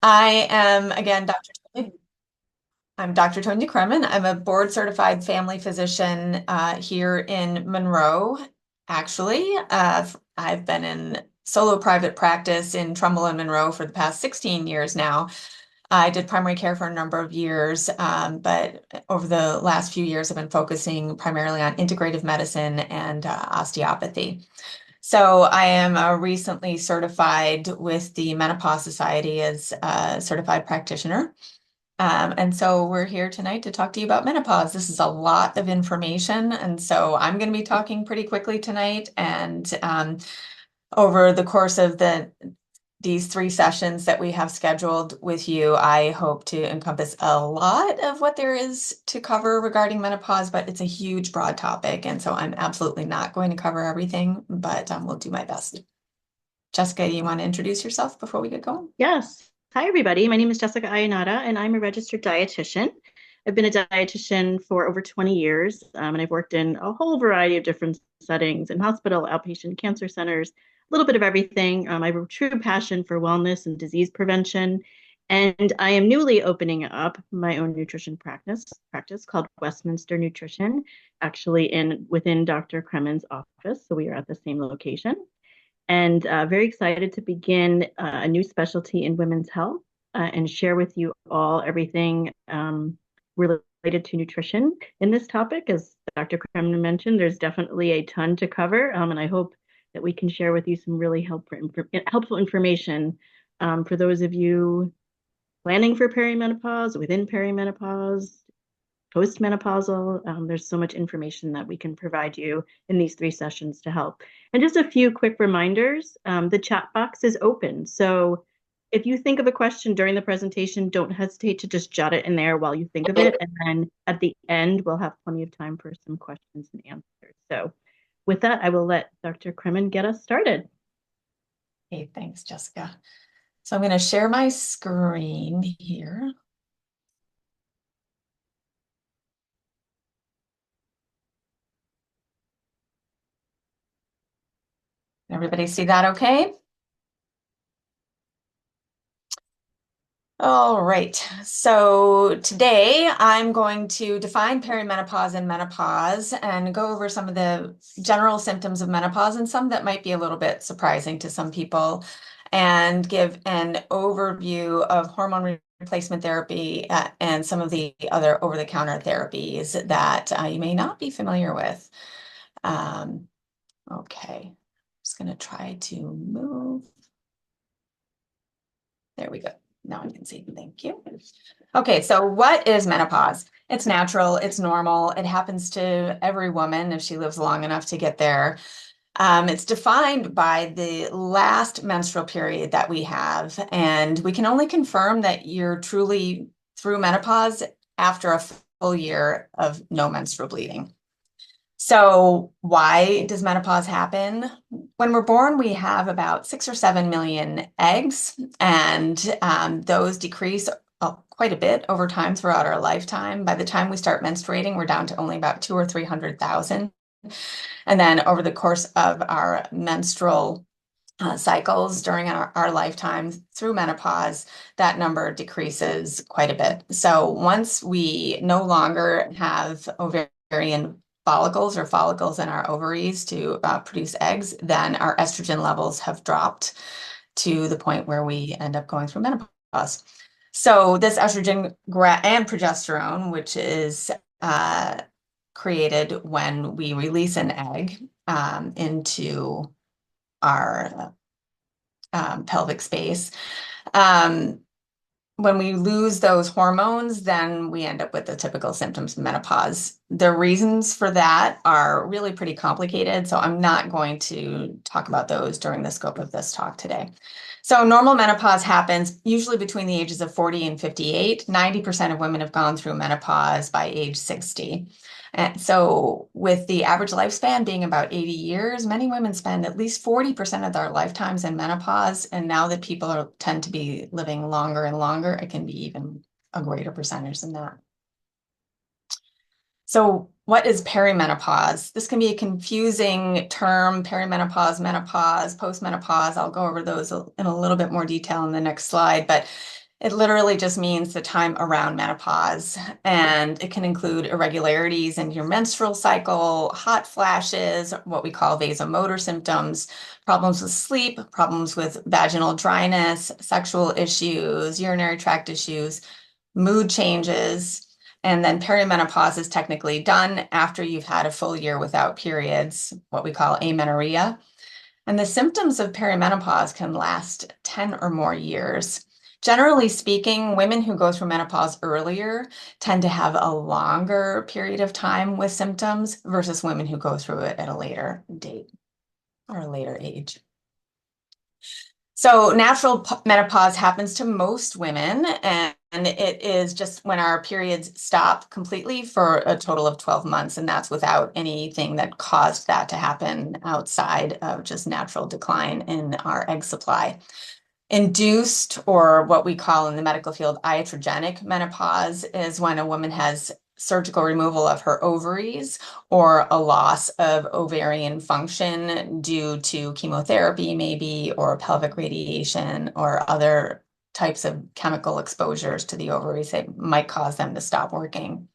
I am, again, Dr. Tony. I'm Dr. Tony Kremen. I'm a board certified family physician here in Monroe, actually. I've been in solo private practice in Trumbull and Monroe for the past 16 years now. I did primary care for a number of years, but over the last few years, I've been focusing primarily on integrative medicine and osteopathy. So I am recently certified with the Menopause Society as a certified practitioner. And so we're here tonight to talk to you about menopause. This is a lot of information, and so I'm going to be talking pretty quickly tonight. And over the course of these three sessions that we have scheduled with you, I hope to encompass a lot of what there is to cover regarding menopause, but it's a huge, broad topic, and so I'm absolutely not going to cover everything, but we'll do my best. Jessica, you want to introduce yourself before we get going? Yes. Hi, everybody. My name is Jessica Ayanada, and I'm a registered dietitian. I've been a dietitian for over 20 years, and I've worked in a whole variety of different settings in hospital, outpatient cancer centers, a little bit of everything. I have a true passion for wellness and disease prevention, and I am newly opening up my own nutrition practice called Westminster Nutrition, actually in within Dr. Kremen's office. So we are at the same location and very excited to begin a new specialty in women's health and share with you all everything related to nutrition in this topic. As Dr. Kremner mentioned, there's definitely a ton to cover, and I hope that we can share with you some really helpful information for those of you planning for perimenopause, within perimenopause, postmenopausal. There's so much information that we can provide you in these three sessions to help. And just a few quick reminders, the chat box is open. So if you think of a question during the presentation, don't hesitate to just jot it in there while you think of it. And then at the end, we'll have plenty of time for some questions and answers. So with that, I will let Dr. Kremen get us started. Okay, thanks, Jessica. So I'm going to share my screen here. Everybody see that okay? All right. So today I'm going to define perimenopause and menopause and go over some of the general symptoms of menopause and some that might be a little bit surprising to some people, and give an overview of hormone replacement therapy and some of the other over-the-counter therapies that you may not be familiar with. Okay, I'm just going to try to move. There we go. Now I can see. Thank you. Okay, so what is menopause? It's natural, it's normal, it happens to every woman if she lives long enough to get there. It's defined by the last menstrual period that we have, and we can only confirm that you're truly through menopause after a full year of no menstrual bleeding. So why does menopause happen? When we're born, we have about 6 or 7 million eggs, and those decrease quite a bit over time throughout our lifetime. By the time we start menstruating, we're down to only about 2 or 300,000. And then over the course of our menstrual cycles during our lifetime through menopause, that number decreases quite a bit. So once we no longer have ovarian follicles or follicles in our ovaries to produce eggs, then our estrogen levels have dropped to the point where we end up going through menopause. So this estrogen and progesterone, which is created when we release an egg into our pelvic space. When we lose those hormones, then we end up with the typical symptoms of menopause. The reasons for that are really pretty complicated, so I'm not going to talk about those during the scope of this talk today. So normal menopause happens usually between the ages of 40 and 58. 90% of women have gone through menopause by age 60. And so with the average lifespan being about 80 years, many women spend at least 40% of their lifetimes in menopause. And now that people tend to be living longer and longer, it can be even a greater percentage than that. So what is perimenopause? This can be a confusing term: perimenopause, menopause, postmenopause. I'll go over those in a little bit more detail in the next slide. But It literally just means the time around menopause, and it can include irregularities in your menstrual cycle, hot flashes, what we call vasomotor symptoms, problems with sleep, problems with vaginal dryness, sexual issues, urinary tract issues, mood changes. And then perimenopause is technically done after you've had a full year without periods, what we call amenorrhea. And the symptoms of perimenopause can last 10 or more years. Generally speaking, women who go through menopause earlier tend to have a longer period of time with symptoms versus women who go through it at a later date or a later age. So natural menopause happens to most women, and it is just when our periods stop completely for a total of 12 months, and that's without anything that caused that to happen outside of just natural decline in our egg supply. Induced, or what we call in the medical field, iatrogenic menopause, is when a woman has surgical removal of her ovaries or a loss of ovarian function due to chemotherapy, maybe, or pelvic radiation or other types of chemical exposures to the ovaries that might cause them to stop working.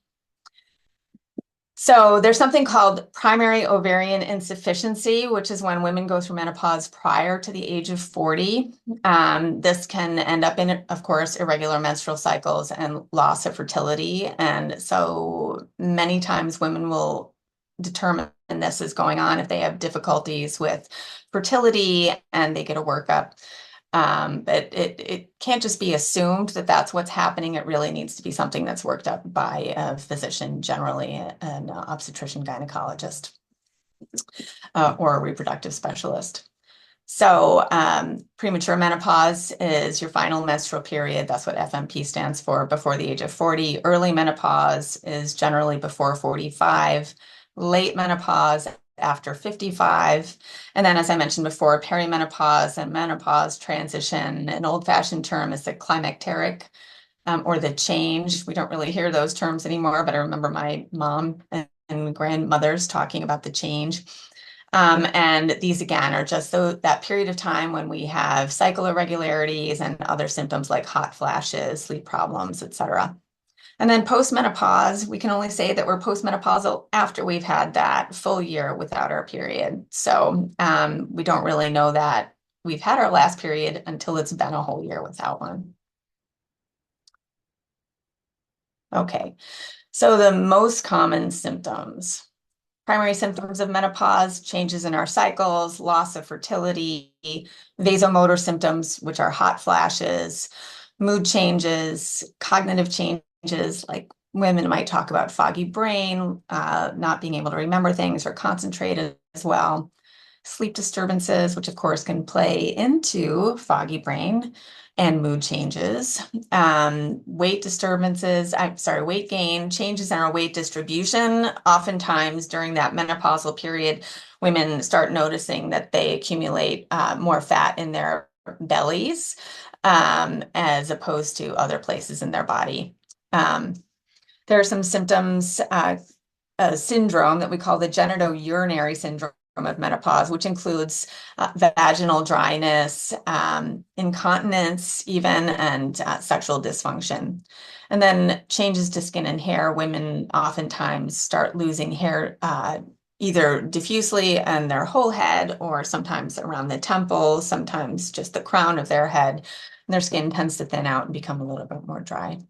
So there's something called primary ovarian insufficiency, which is when women go through menopause prior to the age of 40. This can end up in, of course, irregular menstrual cycles and loss of fertility. And so many times women will determine this is going on if they have difficulties with fertility and they get a workup. But it can't just be assumed that that's what's happening. It really needs to be something that's worked up by a physician, generally an obstetrician gynecologist, or a reproductive specialist. So premature menopause is your final menstrual period. That's what FMP stands for, before the age of 40. Early menopause is generally before 45. Late menopause after 55. And then, as I mentioned before, perimenopause and menopause transition. An old-fashioned term is the climacteric, or the change. We don't really hear those terms anymore, but I remember my mom and grandmothers talking about the change. And these, again, are just that period of time when we have cycle irregularities and other symptoms like hot flashes, sleep problems, etc. And then postmenopause, we can only say that we're postmenopausal after we've had that full year without our period. So we don't really know that we've had our last period until it's been a whole year without one. Okay, so the most common symptoms. Primary symptoms of menopause: changes in our cycles, loss of fertility, vasomotor symptoms, which are hot flashes, mood changes, cognitive changes, like women might talk about foggy brain, not being able to remember things or concentrate as well. Sleep disturbances, which of course can play into foggy brain and mood changes. Weight disturbances, weight gain, changes in our weight distribution. Oftentimes during that menopausal period, women start noticing that they accumulate more fat in their bellies, as opposed to other places in their body. There are some symptoms, a syndrome that we call the genitourinary syndrome of menopause, which includes vaginal dryness, incontinence even, and sexual dysfunction. And then changes to skin and hair. Women oftentimes start losing hair either diffusely in their whole head, or sometimes around the temples, sometimes just the crown of their head. And their skin tends to thin out and become a little bit more dry.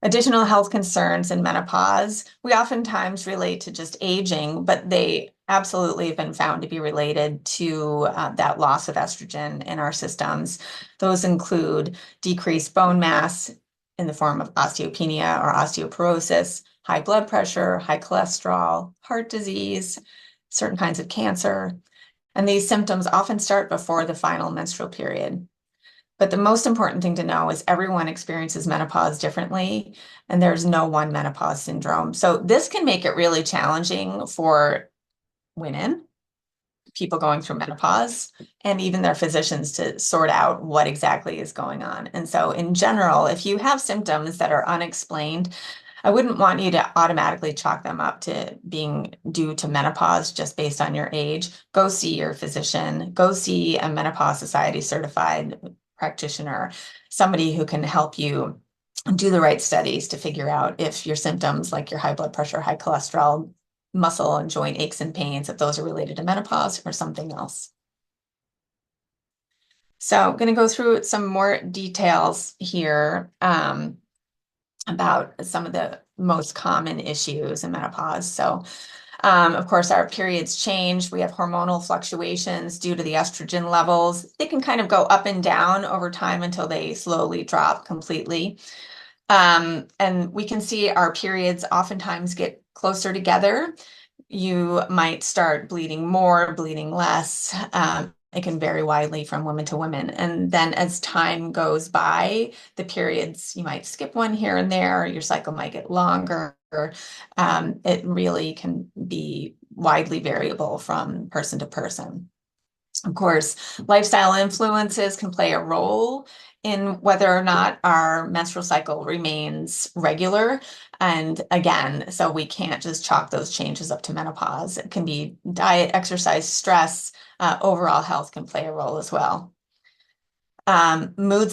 Additional health concerns in menopause, we oftentimes relate to just aging, but they absolutely have been found to be related to that loss of estrogen in our systems. Those include decreased bone mass in the form of osteopenia or osteoporosis, high blood pressure, high cholesterol, heart disease, certain kinds of cancer. And these symptoms often start before the final menstrual period. But the most important thing to know is everyone experiences menopause differently, and there's no one menopause syndrome. So this can make it really challenging for women, people going through menopause, and even their physicians to sort out what exactly is going on. And so in general, if you have symptoms that are unexplained, I wouldn't want you to automatically chalk them up to being due to menopause just based on your age. Go see your physician, go see a Menopause Society certified practitioner, somebody who can help you do the right studies to figure out if your symptoms, like your high blood pressure, high cholesterol, muscle and joint aches and pains, if those are related to menopause or something else. So I'm going to go through some more details here about some of the most common issues in menopause. So, of course, our periods change. We have hormonal fluctuations due to the estrogen levels. They can kind of go up and down over time until they slowly drop completely. And we can see our periods oftentimes get closer together. You might start bleeding more, bleeding less. It can vary widely from woman to woman. And then as time goes by, the periods, you might skip one here and there, your cycle might get longer. It really can be widely variable from person to person. Of course, lifestyle influences can play a role in whether or not our menstrual cycle remains regular. And again, so we can't just chalk those changes up to menopause. It can be diet, exercise, stress, overall health can play a role as well. Mood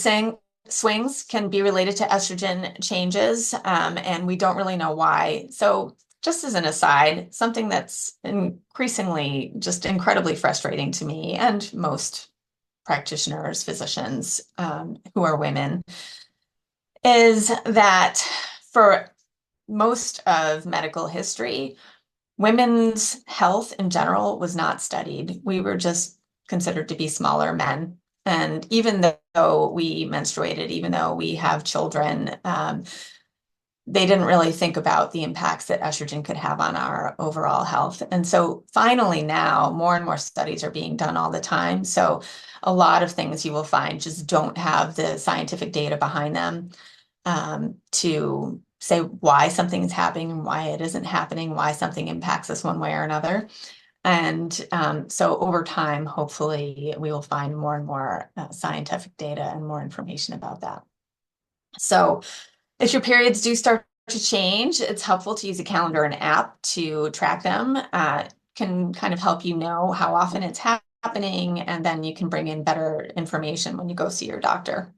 swings can be related to estrogen changes, and we don't really know why. So just as an aside, something that's increasingly just incredibly frustrating to me and most practitioners, physicians who are women, is that for most of medical history, women's health in general was not studied. We were just considered to be smaller men. And even though we menstruated, even though we have children, they didn't really think about the impacts that estrogen could have on our overall health. And so finally now, more and more studies are being done all the time. So a lot of things you will find just don't have the scientific data behind them to say why something is happening and why it isn't happening, why something impacts us one way or another. And so over time, hopefully, we will find more and more scientific data and more information about that. So if your periods do start to change, it's helpful to use a calendar and app to track them. Can kind of help you know how often it's happening, and then you can bring in better information when you go see your doctor.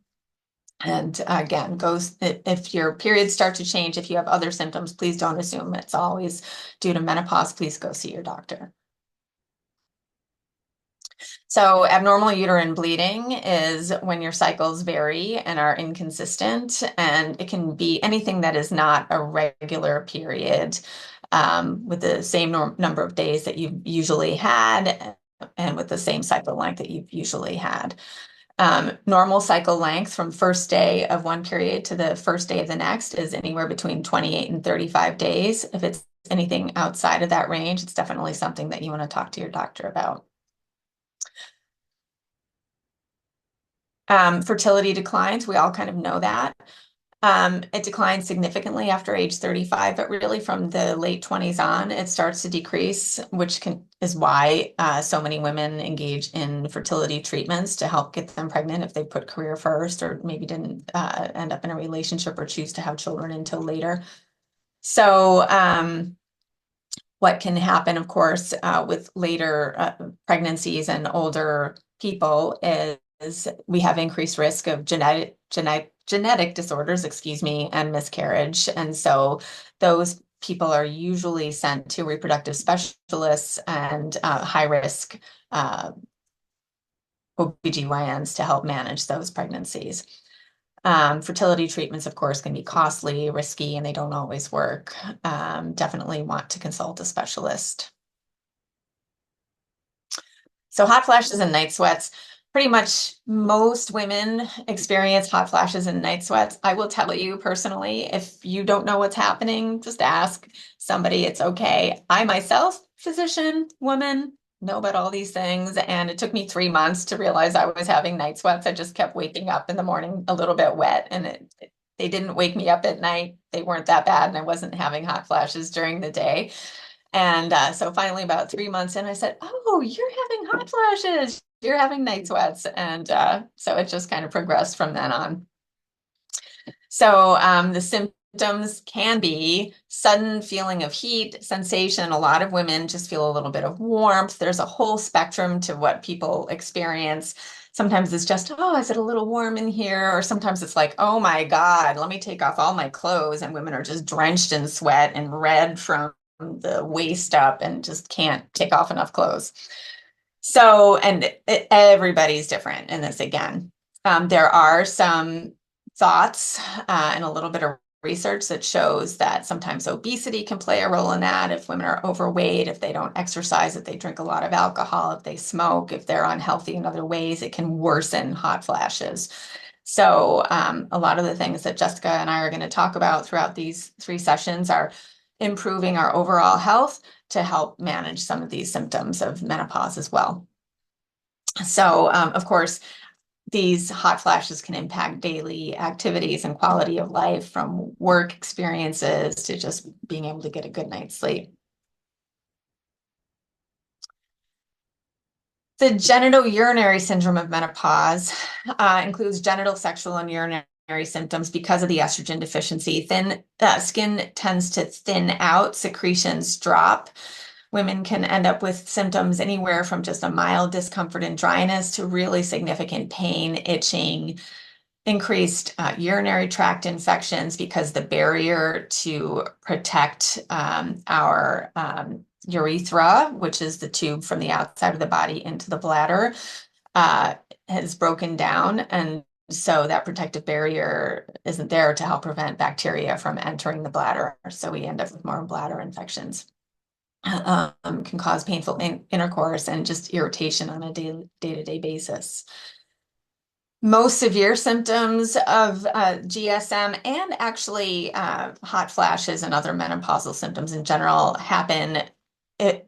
And again, if your periods start to change, if you have other symptoms, please don't assume it's always due to menopause. Please go see your doctor. So abnormal uterine bleeding is when your cycles vary and are inconsistent, and it can be anything that is not a regular period with the same number of days that you've usually had and with the same cycle length that you've usually had. Normal cycle length from first day of one period to the first day of the next is anywhere between 28 and 35 days. If it's anything outside of that range, it's definitely something that you want to talk to your doctor about. Fertility declines, we all kind of know that. It declines significantly after age 35, but really from the late 20s on, it starts to decrease, which is why so many women engage in fertility treatments to help get them pregnant if they put career first or maybe didn't end up in a relationship or choose to have children until later. So what can happen, of course, with later pregnancies and older people is we have increased risk of genetic disorders, excuse me, and miscarriage. And so those people are usually sent to reproductive specialists and high risk OBGYNs to help manage those pregnancies. Fertility treatments, of course, can be costly, risky, and they don't always work. Definitely want to consult a specialist. So hot flashes and night sweats. Pretty much most women experience hot flashes and night sweats. I will tell you personally, if you don't know what's happening, just ask somebody. It's okay. I myself, physician, woman, know about all these things. And it took me 3 months to realize I was having night sweats. I just kept waking up in the morning a little bit wet, and they didn't wake me up at night. They weren't that bad, and I wasn't having hot flashes during the day. And so finally, about 3 months in, I said, "Oh, you're having hot flashes. You're having night sweats." And so it just kind of progressed from then on. So the symptoms can be sudden feeling of heat, sensation. A lot of women just feel a little bit of warmth. There's a whole spectrum to what people experience. Sometimes it's just, oh, is it a little warm in here? Or sometimes it's like, oh my God, let me take off all my clothes. And women are just drenched in sweat and red from the waist up and just can't take off enough clothes. So, and everybody's different in this again. There are some thoughts and a little bit of research that shows that sometimes obesity can play a role in that. If women are overweight, if they don't exercise, if they drink a lot of alcohol, if they smoke, if they're unhealthy in other ways, it can worsen hot flashes. So a lot of the things that Jessica and I are going to talk about throughout these 3 sessions are improving our overall health to help manage some of these symptoms of menopause as well. So, of course, these hot flashes can impact daily activities and quality of life, from work experiences to just being able to get a good night's sleep. The genitourinary syndrome of menopause includes genital, sexual, and urinary symptoms because of the estrogen deficiency. Skin tends to thin out, secretions drop. Women can end up with symptoms anywhere from just a mild discomfort and dryness to really significant pain, itching, increased urinary tract infections, because the barrier to protect our urethra, which is the tube from the outside of the body into the bladder, has broken down. And so that protective barrier isn't there to help prevent bacteria from entering the bladder. So we end up with more bladder infections. Can cause painful intercourse and just irritation on a day-to-day basis. Most severe symptoms of GSM, and actually hot flashes and other menopausal symptoms in general, happen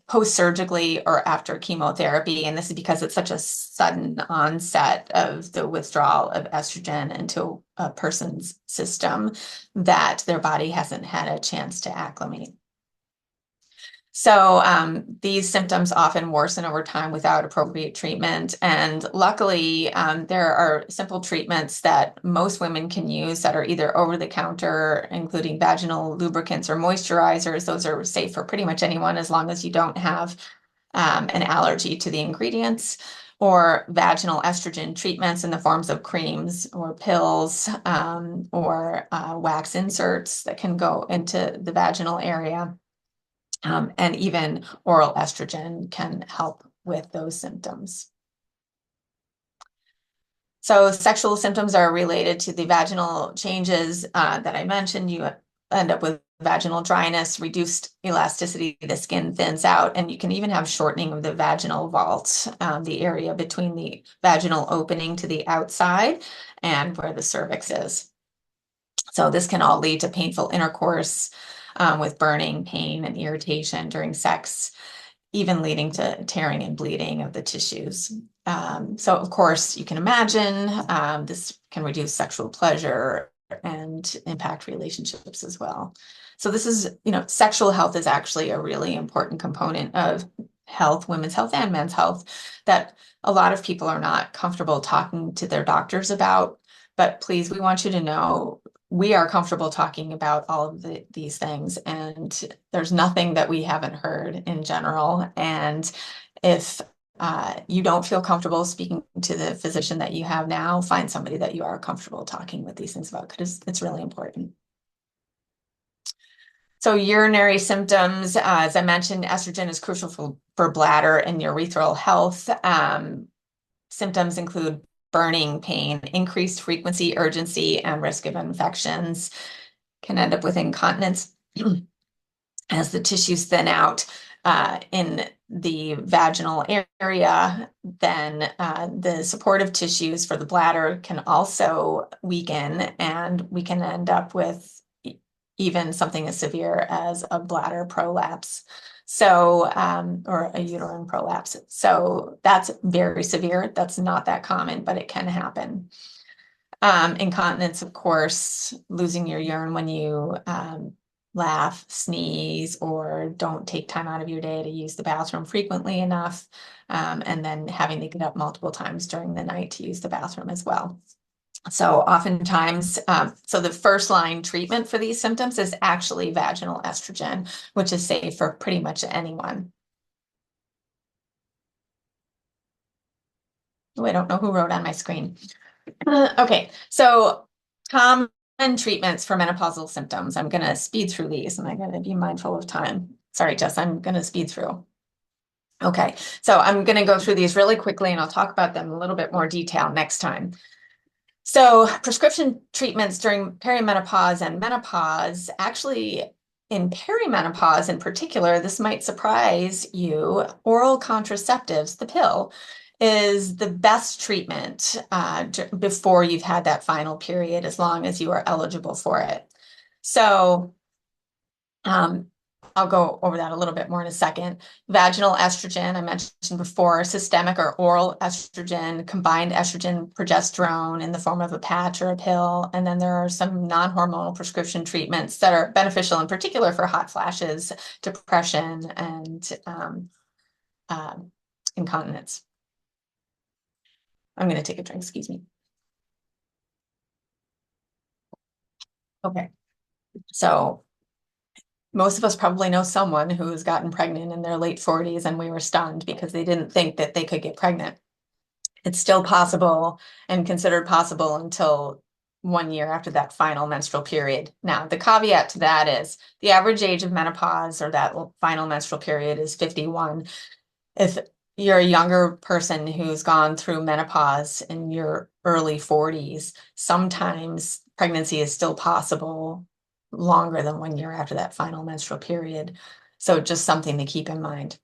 post-surgically or after chemotherapy. And this is because it's such a sudden onset of the withdrawal of estrogen into a person's system that their body hasn't had a chance to acclimate. So these symptoms often worsen over time without appropriate treatment. And luckily, there are simple treatments that most women can use that are either over the counter, including vaginal lubricants or moisturizers. Those are safe for pretty much anyone as long as you don't have an allergy to the ingredients, or vaginal estrogen treatments in the forms of creams or pills, or wax inserts that can go into the vaginal area. And even oral estrogen can help with those symptoms. So sexual symptoms are related to the vaginal changes that I mentioned. You end up with vaginal dryness, reduced elasticity, the skin thins out, and you can even have shortening of the vaginal vault, the area between the vaginal opening to the outside and where the cervix is. So this can all lead to painful intercourse, with burning, pain, and irritation during sex, even leading to tearing and bleeding of the tissues. So of course, you can imagine this can reduce sexual pleasure and impact relationships as well. So this is, sexual health is actually a really important component of health, women's health and men's health, that a lot of people are not comfortable talking to their doctors about. But please, we want you to know we are comfortable talking about all of these things, and there's nothing that we haven't heard in general. And if you don't feel comfortable speaking to the physician that you have now, find somebody that you are comfortable talking with these things about, because it's really important. So urinary symptoms, as I mentioned, estrogen is crucial for bladder and urethral health. Symptoms include burning, pain, increased frequency, urgency, and risk of infections. Can end up with incontinence as the tissues thin out in the vaginal area. Then the supportive tissues for the bladder can also weaken, and we can end up with even something as severe as a bladder prolapse. So, or a uterine prolapse. So that's very severe. That's not that common, but it can happen. Incontinence, of course, losing your urine when you laugh, sneeze, or don't take time out of your day to use the bathroom frequently enough, and then having to get up multiple times during the night to use the bathroom as well. So oftentimes, so the first line treatment for these symptoms is actually vaginal estrogen, which is safe for pretty much anyone. Oh, I don't know who wrote on my screen. Okay, so common treatments for menopausal symptoms. I'm going to speed through these and I'm going to be mindful of time. Sorry, Jess, I'm going to speed through. Okay, so I'm going to go through these really quickly and I'll talk about them in a little bit more detail next time. So prescription treatments during perimenopause and menopause, actually in perimenopause in particular, this might surprise you, oral contraceptives, the pill, is the best treatment before you've had that final period, as long as you are eligible for it. So I'll go over that a little bit more in a second. Vaginal estrogen, I mentioned before, systemic or oral estrogen, combined estrogen, progesterone in the form of a patch or a pill. And then there are some non-hormonal prescription treatments that are beneficial in particular for hot flashes, depression, and incontinence. I'm going to take a drink, excuse me. Okay, so most of us probably know someone who has gotten pregnant in their late 40s and we were stunned because they didn't think that they could get pregnant. It's still possible and considered possible until 1 year after that final menstrual period. Now, the caveat to that is the average age of menopause or that final menstrual period is 51. If you're a younger person who's gone through menopause in your early 40s, sometimes pregnancy is still possible longer than 1 year after that final menstrual period. So just something to keep in mind.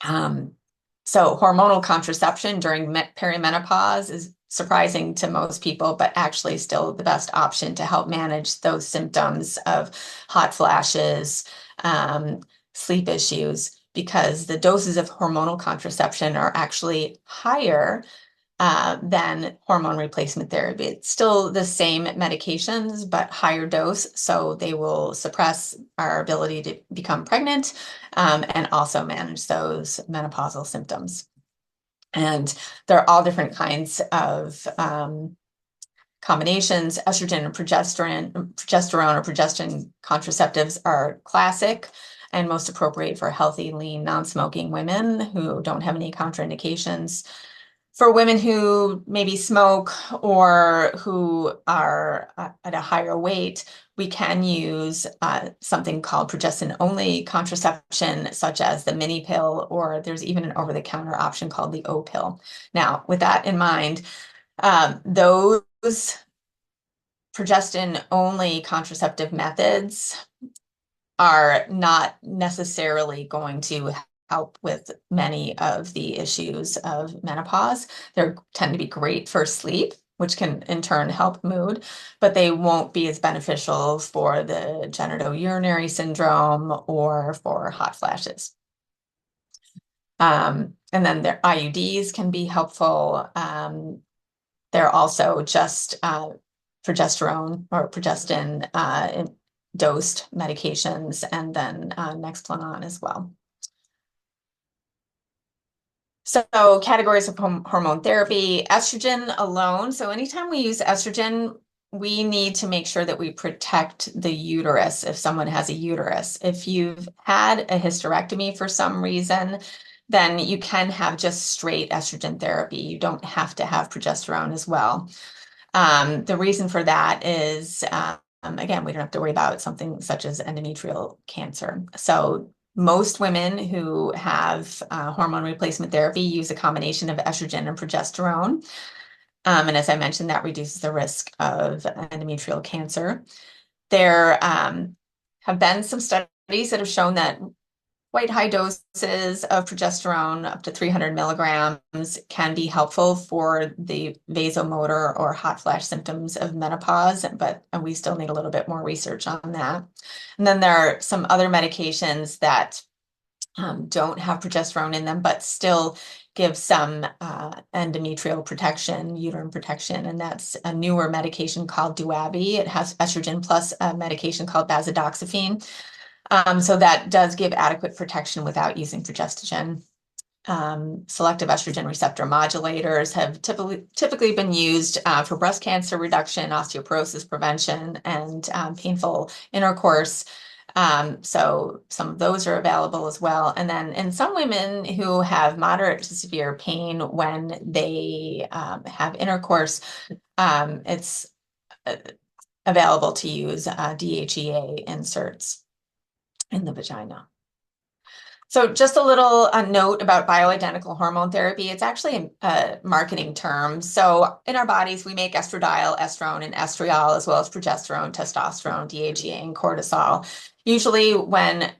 So hormonal contraception during perimenopause is surprising to most people, but actually still the best option to help manage those symptoms of hot flashes, sleep issues, because the doses of hormonal contraception are actually higher than hormone replacement therapy. It's still the same medications, but higher dose. So they will suppress our ability to become pregnant and also manage those menopausal symptoms. And there are all different kinds of combinations. Estrogen and progesterone or progestin contraceptives are classic and most appropriate for healthy, lean, non-smoking women who don't have any contraindications. For women who maybe smoke or who are at a higher weight, we can use something called progestin-only contraception, such as the mini pill, or there's even an over-the-counter option called the O pill. Now, with that in mind, those progestin-only contraceptive methods are not necessarily going to help with many of the issues of menopause. They tend to be great for sleep, which can in turn help mood, but they won't be as beneficial for the genitourinary syndrome or for hot flashes. And then their IUDs can be helpful. They're also just progesterone or progestin dosed medications, and then Nexplanon as well. So categories of hormone therapy, estrogen alone. So anytime we use estrogen, we need to make sure that we protect the uterus if someone has a uterus. If you've had a hysterectomy for some reason, then you can have just straight estrogen therapy. You don't have to have progesterone as well. The reason for that is, again, we don't have to worry about something such as endometrial cancer. So most women who have hormone replacement therapy use a combination of estrogen and progesterone. And as I mentioned, that reduces the risk of endometrial cancer. There have been some studies that have shown that quite high doses of progesterone, up to 300 milligrams, can be helpful for the vasomotor or hot flash symptoms of menopause, but we still need a little bit more research on that. And then there are some other medications that don't have progesterone in them, but still give some endometrial protection, uterine protection, and that's a newer medication called Duabi. It has estrogen plus a medication called bazodoxifene. So that does give adequate protection without using progestogen. Selective estrogen receptor modulators have typically been used for breast cancer reduction, osteoporosis prevention, and painful intercourse. So some of those are available as well. And then in some women who have moderate to severe pain when they have intercourse, it's available to use DHEA inserts in the vagina. So just a little note about bioidentical hormone therapy. It's actually a marketing term. So in our bodies, we make estradiol, estrone, and estriol, as well as progesterone, testosterone, DHEA, and cortisol. Usually when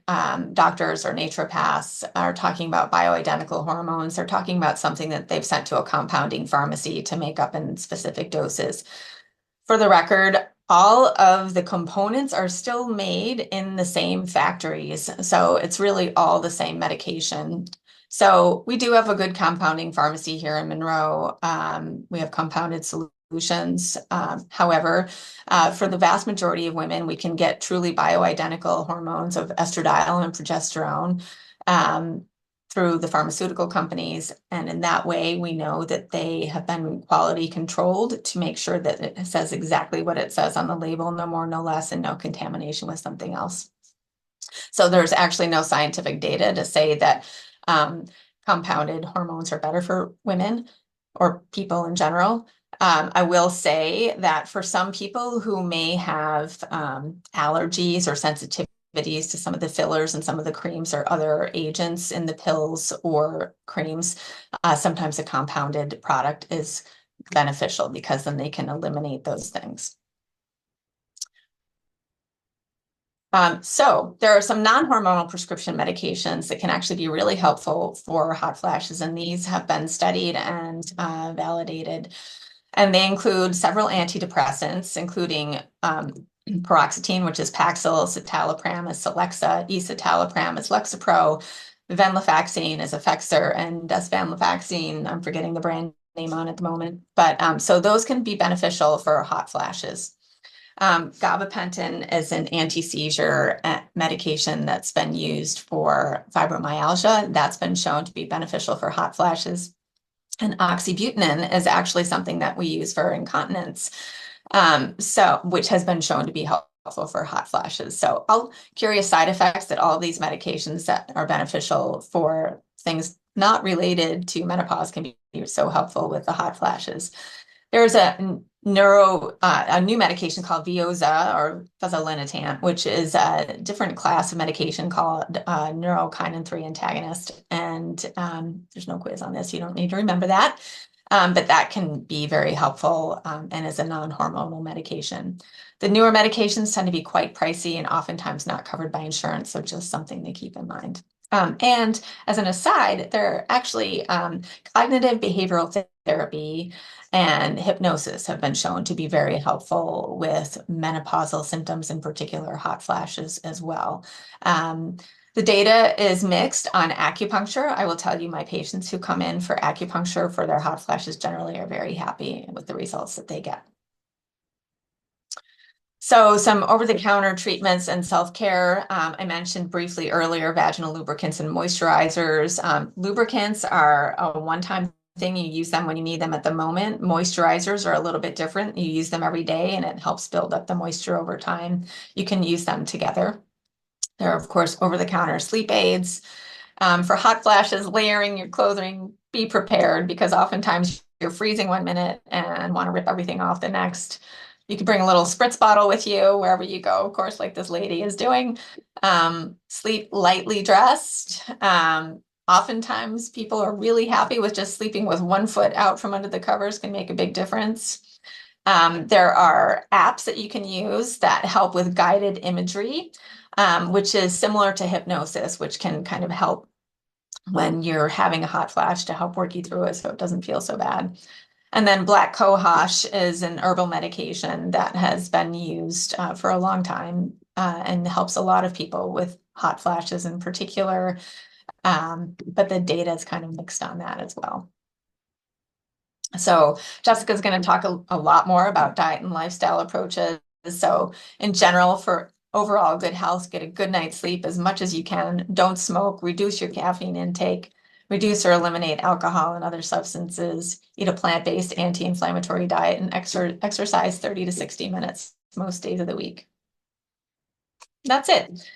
doctors or naturopaths are talking about bioidentical hormones, they're talking about something that they've sent to a compounding pharmacy to make up in specific doses. For the record, all of the components are still made in the same factories. So it's really all the same medication. So we do have a good compounding pharmacy here in Monroe. We have compounded solutions. However, for the vast majority of women, we can get truly bioidentical hormones of estradiol and progesterone. Through the pharmaceutical companies. And in that way, we know that they have been quality controlled to make sure that it says exactly what it says on the label, no more, no less, and no contamination with something else. So there's actually no scientific data to say that compounded hormones are better for women or people in general. I will say that for some people who may have allergies or sensitivities to some of the fillers and some of the creams or other agents in the pills or creams, sometimes a compounded product is beneficial because then they can eliminate those things. So there are some non-hormonal prescription medications that can actually be really helpful for hot flashes, and these have been studied and validated. And they include several antidepressants, including paroxetine, which is Paxil, citalopram is Celexa, escitalopram is Lexapro, venlafaxine is Effexor, and desvenlafaxine, I'm forgetting the brand name on at the moment. But so those can be beneficial for hot flashes. Gabapentin is an anti-seizure medication that's been used for fibromyalgia. That's been shown to be beneficial for hot flashes. And oxybutynin is actually something that we use for incontinence, which has been shown to be helpful for hot flashes. So all curious side effects that all of these medications that are beneficial for things not related to menopause can be so helpful with the hot flashes. There's a new medication called Veozah or fezolinetant, which is a different class of medication called neurokinin 3 antagonist. And there's no quiz on this. You don't need to remember that. But that can be very helpful and is a non-hormonal medication. The newer medications tend to be quite pricey and oftentimes not covered by insurance, so just something to keep in mind. And as an aside, there are actually cognitive behavioral therapy and hypnosis have been shown to be very helpful with menopausal symptoms, in particular hot flashes as well. The data is mixed on acupuncture. I will tell you, my patients who come in for acupuncture for their hot flashes generally are very happy with the results that they get. So some over-the-counter treatments and self-care. I mentioned briefly earlier vaginal lubricants and moisturizers. Lubricants are a one-time thing. You use them when you need them at the moment. Moisturizers are a little bit different. You use them every day and it helps build up the moisture over time. You can use them together. There are, of course, over-the-counter sleep aids. For hot flashes, layering your clothing, be prepared because oftentimes you're freezing one minute and want to rip everything off the next. You can bring a little spritz bottle with you wherever you go, of course, like this lady is doing. Sleep lightly dressed. Oftentimes people are really happy with just sleeping with one foot out from under the covers can make a big difference. There are apps that you can use that help with guided imagery, which is similar to hypnosis, which can kind of help when you're having a hot flash to help work you through it so it doesn't feel so bad. And then black cohosh is an herbal medication that has been used for a long time and helps a lot of people with hot flashes in particular. But the data is kind of mixed on that as well. So Jessica's going to talk a lot more about diet and lifestyle approaches. So in general, for overall good health, get a good night's sleep as much as you can. Don't smoke, reduce your caffeine intake, reduce or eliminate alcohol and other substances, eat a plant-based anti-inflammatory diet, and exercise 30 to 60 minutes most days of the week. That's it.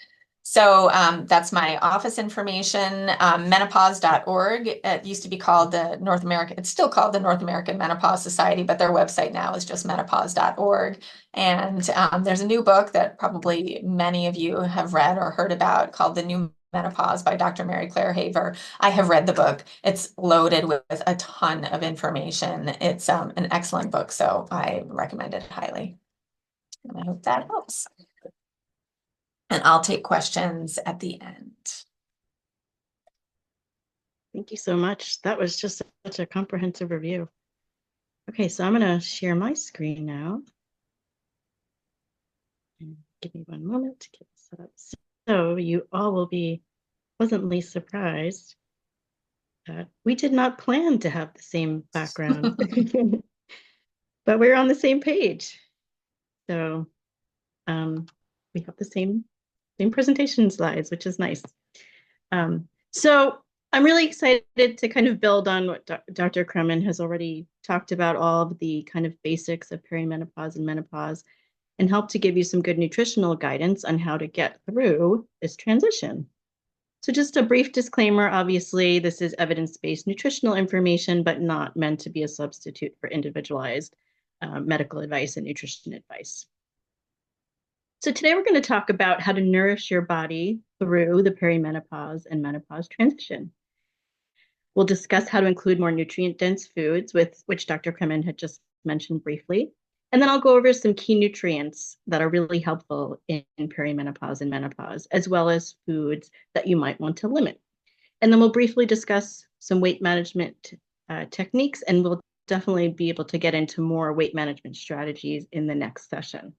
So that's my office information, menopause.org. It used to be called the North American, it's still called the North American Menopause Society, but their website now is just menopause.org. And there's a new book that probably many of you have read or heard about called The New Menopause by Dr. Mary Claire Haver. I have read the book. It's loaded with a ton of information. It's an excellent book, so I recommend it highly. And I hope that helps. And I'll take questions at the end. Thank you so much. That was just such a comprehensive review. Okay, so I'm going to share my screen now. And give me one moment to get set up. So you all will be pleasantly surprised that we did not plan to have the same background, but we're on the same page. So we have the same presentation slides, which is nice. So I'm really excited to kind of build on what Dr. Kremen has already talked about, all of the kind of basics of perimenopause and menopause, and help to give you some good nutritional guidance on how to get through this transition. So just a brief disclaimer, obviously, this is evidence-based nutritional information, but not meant to be a substitute for individualized medical advice and nutrition advice. So today we're going to talk about how to nourish your body through the perimenopause and menopause transition. We'll discuss how to include more nutrient-dense foods, with which Dr. Kremen had just mentioned briefly. And then I'll go over some key nutrients that are really helpful in perimenopause and menopause, as well as foods that you might want to limit. And then we'll briefly discuss some weight management techniques, and we'll definitely be able to get into more weight management strategies in the next session.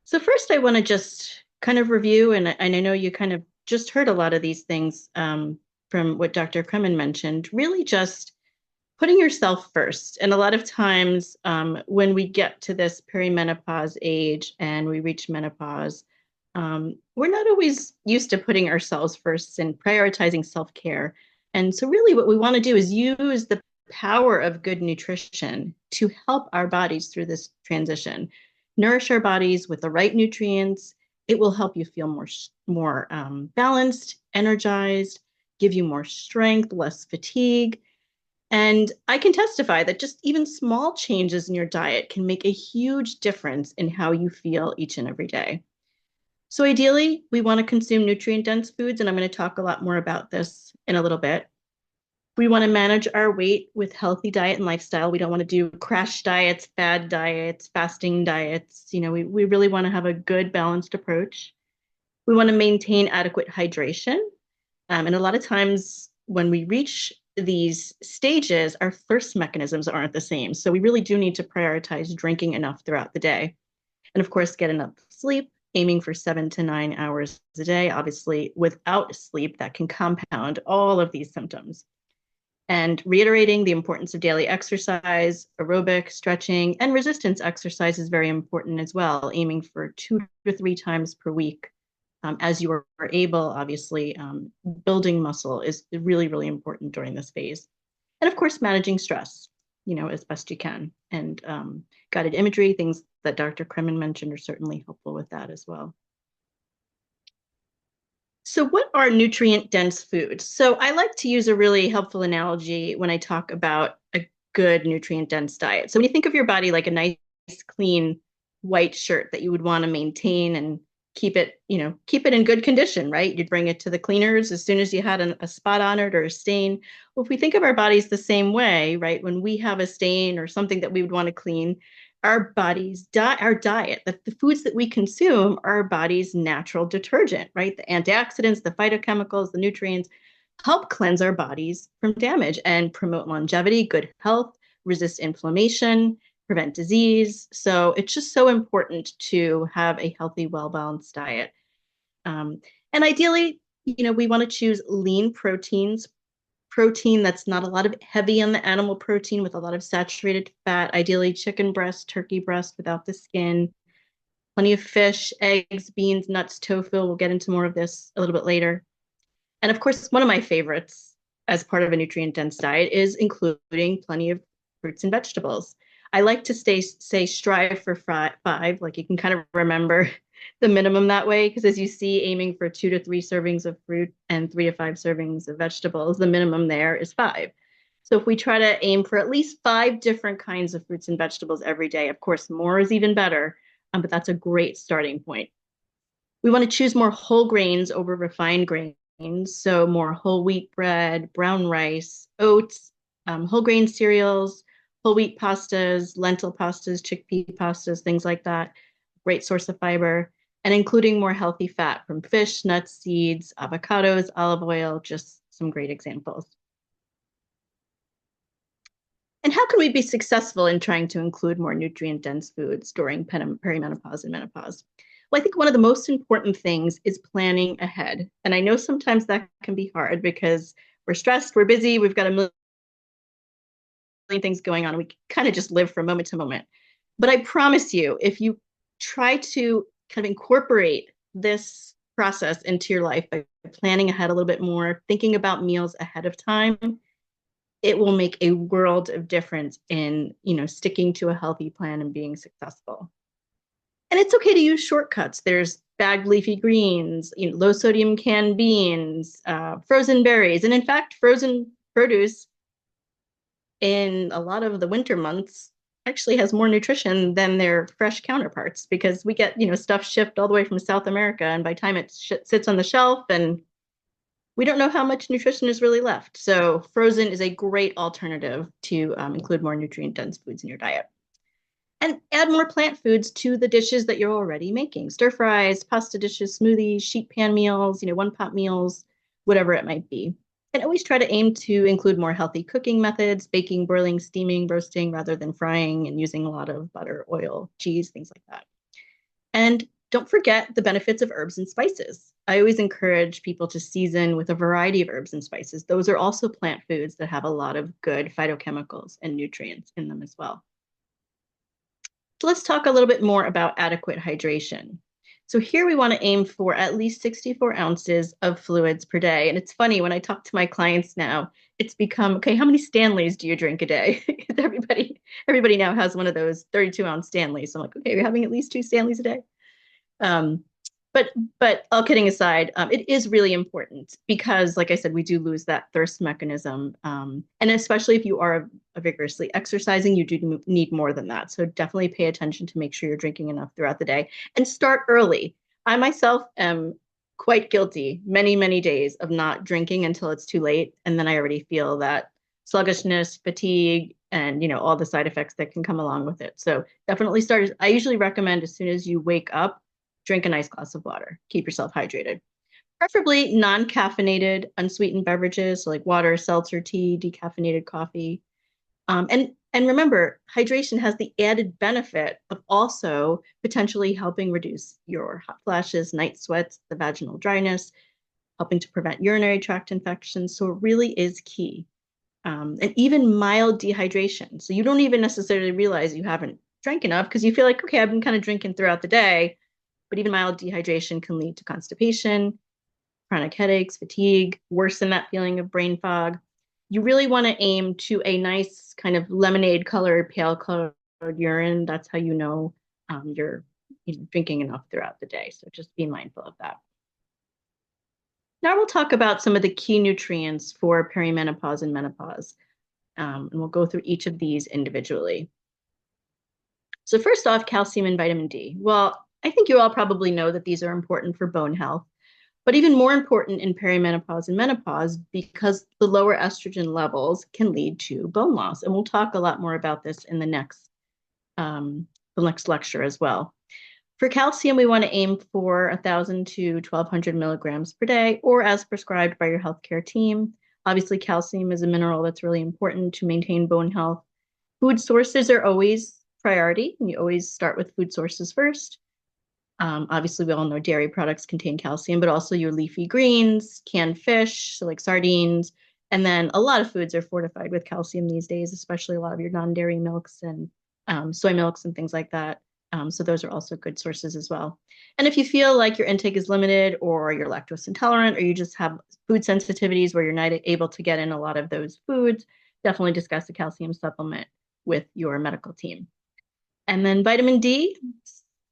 So first, I want to just kind of review, and I know you kind of just heard a lot of these things from what Dr. Kremen mentioned, really just putting yourself first. And a lot of times when we get to this perimenopause age and we reach menopause, we're not always used to putting ourselves first and prioritizing self-care. And so really what we want to do is use the power of good nutrition to help our bodies through this transition. Nourish our bodies with the right nutrients. It will help you feel more balanced, energized, give you more strength, less fatigue. And I can testify that just even small changes in your diet can make a huge difference in how you feel each and every day. So ideally, we want to consume nutrient-dense foods, and I'm going to talk a lot more about this in a little bit. We want to manage our weight with healthy diet and lifestyle. We don't want to do crash diets, fad diets, fasting diets. You know, we really want to have a good balanced approach. We want to maintain adequate hydration. And a lot of times when we reach these stages, our thirst mechanisms aren't the same. So we really do need to prioritize drinking enough throughout the day. And of course, get enough sleep, aiming for 7 to 9 hours a day. Obviously, without sleep, that can compound all of these symptoms. And reiterating the importance of daily exercise, aerobic, stretching, and resistance exercise is very important as well, aiming for 2 to 3 times per week. As you are able, obviously, building muscle is really, really important during this phase. And of course, managing stress, you know, as best you can. And guided imagery, things that Dr. Kremen mentioned are certainly helpful with that as well. So what are nutrient-dense foods? So I like to use a really helpful analogy when I talk about a good nutrient-dense diet. So when you think of your body like a nice, clean, white shirt that you would want to maintain and keep it, you know, keep it in good condition, right? You'd bring it to the cleaners as soon as you had a spot on it or a stain. Well, if we think of our bodies the same way, right? When we have a stain or something that we would want to clean, our body's our diet, the foods that we consume are our body's natural detergent, right? The antioxidants, the phytochemicals, the nutrients help cleanse our bodies from damage and promote longevity, good health, resist inflammation, prevent disease. So it's just so important to have a healthy, well-balanced diet. And ideally, you know, we want to choose lean proteins, protein that's not a lot of heavy on the animal protein with a lot of saturated fat, ideally chicken breast, turkey breast without the skin, plenty of fish, eggs, beans, nuts, tofu. We'll get into more of this a little bit later. And of course, one of my favorites as part of a nutrient-dense diet is including plenty of fruits and vegetables. I like to say strive for five, like you can kind of remember the minimum that way, because as you see, aiming for 2 to 3 servings of fruit and 3 to 5 servings of vegetables, the minimum there is 5. So if we try to aim for at least 5 different kinds of fruits and vegetables every day, of course, more is even better, but that's a great starting point. We want to choose more whole grains over refined grains. So more whole wheat bread, brown rice, oats, whole grain cereals, whole wheat pastas, lentil pastas, chickpea pastas, things like that. Great source of fiber. And including more healthy fat from fish, nuts, seeds, avocados, olive oil, just some great examples. And how can we be successful in trying to include more nutrient-dense foods during perimenopause and menopause? Well, I think one of the most important things is planning ahead. And I know sometimes that can be hard because we're stressed, we're busy, we've got a million things going on. We kind of just live from moment to moment. But I promise you, if you try to kind of incorporate this process into your life by planning ahead a little bit more, thinking about meals ahead of time, it will make a world of difference in, sticking to a healthy plan and being successful. And it's okay to use shortcuts. There's bagged leafy greens, low sodium canned beans, frozen berries, and in fact, frozen produce in a lot of the winter months actually has more nutrition than their fresh counterparts, because we get, stuff shipped all the way from South America, and by the time it sits on the shelf, and we don't know how much nutrition is really left. So frozen is a great alternative to include more nutrient-dense foods in your diet. And add more plant foods to the dishes that you're already making. Stir fries, pasta dishes, smoothies, sheet pan meals, one-pot meals, whatever it might be. And always try to aim to include more healthy cooking methods, baking, broiling, steaming, roasting, rather than frying and using a lot of butter, oil, cheese, things like that. And don't forget the benefits of herbs and spices. I always encourage people to season with a variety of herbs and spices. Those are also plant foods that have a lot of good phytochemicals and nutrients in them as well. So let's talk a little bit more about adequate hydration. So here we want to aim for at least 64 ounces of fluids per day. And it's funny, when I talk to my clients now, it's become, okay, how many Stanleys do you drink a day? everybody now has one of those 32-ounce Stanleys. So I'm like, okay, we're having at least 2 Stanleys a day. But all kidding aside, it is really important because, like I said, we do lose that thirst mechanism. And especially if you are vigorously exercising, you do need more than that. So definitely pay attention to make sure you're drinking enough throughout the day and start early. I myself am quite guilty many, many days of not drinking until it's too late. And then I already feel that sluggishness, fatigue, and all the side effects that can come along with it. So definitely start. I usually recommend as soon as you wake up, drink a nice glass of water. Keep yourself hydrated. Preferably non-caffeinated, unsweetened beverages, so like water, seltzer, tea, decaffeinated coffee. And remember, hydration has the added benefit of also potentially helping reduce your hot flashes, night sweats, the vaginal dryness, helping to prevent urinary tract infections. So it really is key. And even mild dehydration. So you don't even necessarily realize you haven't drank enough because you feel like, okay, I've been kind of drinking throughout the day. But even mild dehydration can lead to constipation, chronic headaches, fatigue, worsen that feeling of brain fog. You really want to aim to a nice kind of lemonade colored, pale colored urine. That's how you're drinking enough throughout the day. So just be mindful of that. Now we'll talk about some of the key nutrients for perimenopause and menopause. And we'll go through each of these individually. So first off, calcium and vitamin D. Well, I think you all probably know that these are important for bone health, but even more important in perimenopause and menopause because the lower estrogen levels can lead to bone loss. And we'll talk a lot more about this in the next lecture as well. For calcium, we want to aim for 1,000 to 1,200 milligrams per day, or as prescribed by your healthcare team. Obviously, calcium is a mineral that's really important to maintain bone health. Food sources are always priority, and you always start with food sources first. Obviously, we all know dairy products contain calcium, but also your leafy greens, canned fish, so like sardines, and then a lot of foods are fortified with calcium these days, especially a lot of your non-dairy milks and soy milks and things like that. So those are also good sources as well. And if you feel like your intake is limited or you're lactose intolerant or you just have food sensitivities where you're not able to get in a lot of those foods, definitely discuss a calcium supplement. with your medical team. And then vitamin D,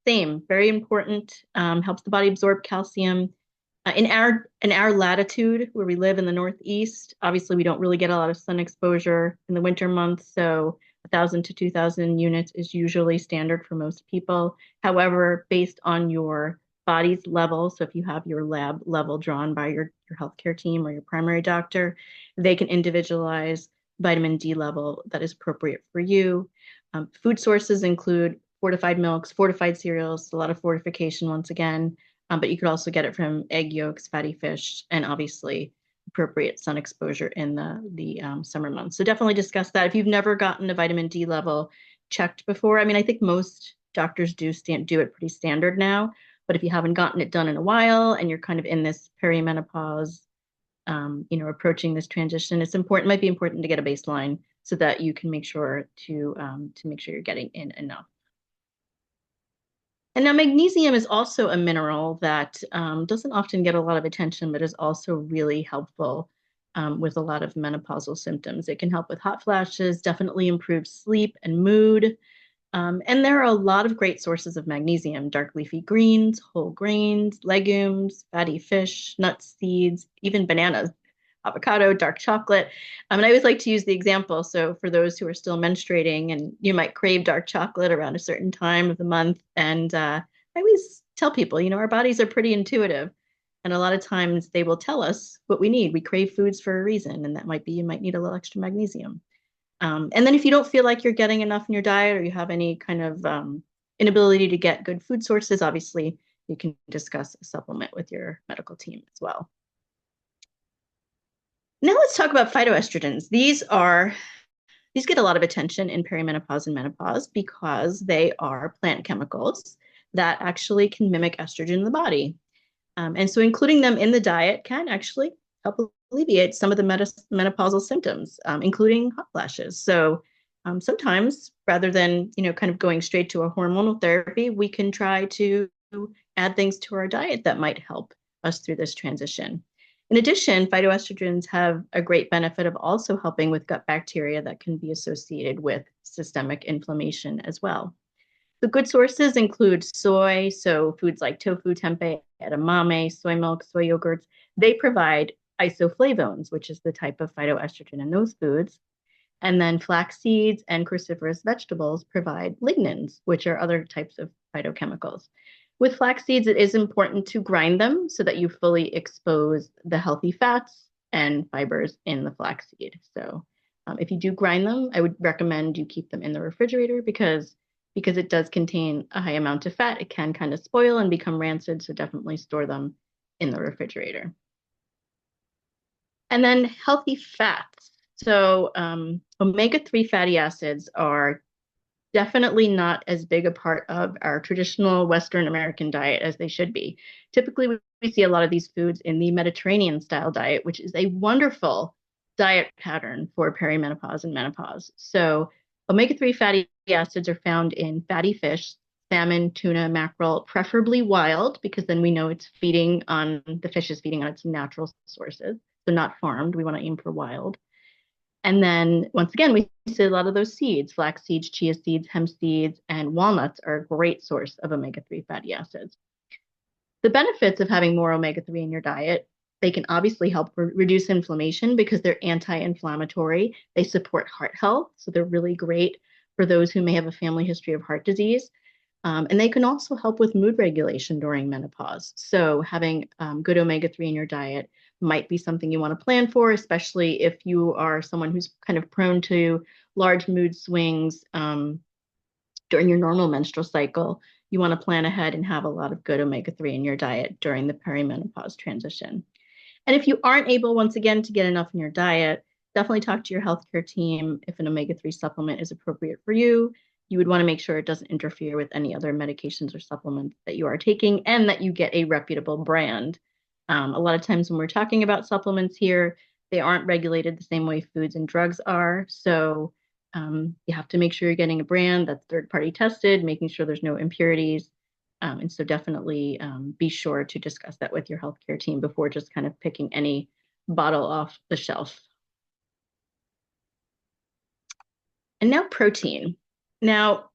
same, very important, helps the body absorb calcium. In our latitude where we live in the Northeast, obviously we don't really get a lot of sun exposure in the winter months, so 1,000 to 2,000 units is usually standard for most people. However, based on your body's level, so if you have your lab level drawn by your healthcare team or your primary doctor, they can individualize vitamin D level that is appropriate for you. Food sources include fortified milks, fortified cereals, a lot of fortification once again, but you could also get it from egg yolks, fatty fish, and obviously appropriate sun exposure in the summer months. So definitely discuss that. If you've never gotten a vitamin D level checked before, I mean, I think most doctors do it pretty standard now, but if you haven't gotten it done in a while and you're kind of in this perimenopause, approaching this transition, might be important to get a baseline so that you can make sure to make sure you're getting in enough. And now magnesium is also a mineral that doesn't often get a lot of attention, but is also really helpful with a lot of menopausal symptoms. It can help with hot flashes, definitely improve sleep and mood. And there are a lot of great sources of magnesium: dark leafy greens, whole grains, legumes, fatty fish, nuts, seeds, even bananas, avocado, dark chocolate. And I always like to use the example. So for those who are still menstruating and you might crave dark chocolate around a certain time of the month. And I always tell people, our bodies are pretty intuitive. And a lot of times they will tell us what we need. We crave foods for a reason. And that might be, you might need a little extra magnesium. And then if you don't feel like you're getting enough in your diet, or you have any kind of inability to get good food sources, obviously you can discuss a supplement with your medical team as well. Now let's talk about phytoestrogens. These get a lot of attention in perimenopause and menopause because they are plant chemicals that actually can mimic estrogen in the body. And so including them in the diet can actually help alleviate some of the menopausal symptoms, including hot flashes. So sometimes, rather than kind of going straight to a hormonal therapy, we can try to add things to our diet that might help us through this transition. In addition, phytoestrogens have a great benefit of also helping with gut bacteria that can be associated with systemic inflammation as well. The good sources include soy, so foods like tofu, tempeh, edamame, soy milk, soy yogurts. They provide isoflavones, which is the type of phytoestrogen in those foods. And then flax seeds and cruciferous vegetables provide lignans, which are other types of phytochemicals. With flax seeds, it is important to grind them so that you fully expose the healthy fats and fibers in the flaxseed. So if you do grind them, I would recommend you keep them in the refrigerator because it does contain a high amount of fat. It can kind of spoil and become rancid, so definitely store them in the refrigerator. And then healthy fats. So omega-3 fatty acids are definitely not as big a part of our traditional Western American diet as they should be. Typically, we see a lot of these foods in the Mediterranean style diet, which is a wonderful diet pattern for perimenopause and menopause. So omega-3 fatty acids are found in fatty fish, salmon, tuna, mackerel, preferably wild, because then we know the fish is feeding on its natural sources. So not farmed, we want to aim for wild. And then once again, we see a lot of those seeds: flax seeds, chia seeds, hemp seeds, and walnuts are a great source of omega-3 fatty acids. The benefits of having more omega-3 in your diet: they can obviously help reduce inflammation because they're anti-inflammatory. They support heart health, so they're really great for those who may have a family history of heart disease. And they can also help with mood regulation during menopause. So having good omega-3 in your diet might be something you want to plan for, especially if you are someone who's kind of prone to large mood swings during your normal menstrual cycle. You want to plan ahead and have a lot of good omega-3 in your diet during the perimenopause transition. And if you aren't able, once again, to get enough in your diet, definitely talk to your healthcare team if an omega-3 supplement is appropriate for you. You would want to make sure it doesn't interfere with any other medications or supplements that you are taking, and that you get a reputable brand. A lot of times when we're talking about supplements here, they aren't regulated the same way foods and drugs are. So you have to make sure you're getting a brand that's third-party tested, making sure there's no impurities. And so definitely be sure to discuss that with your healthcare team before just kind of picking any bottle off the shelf. And now protein. Now,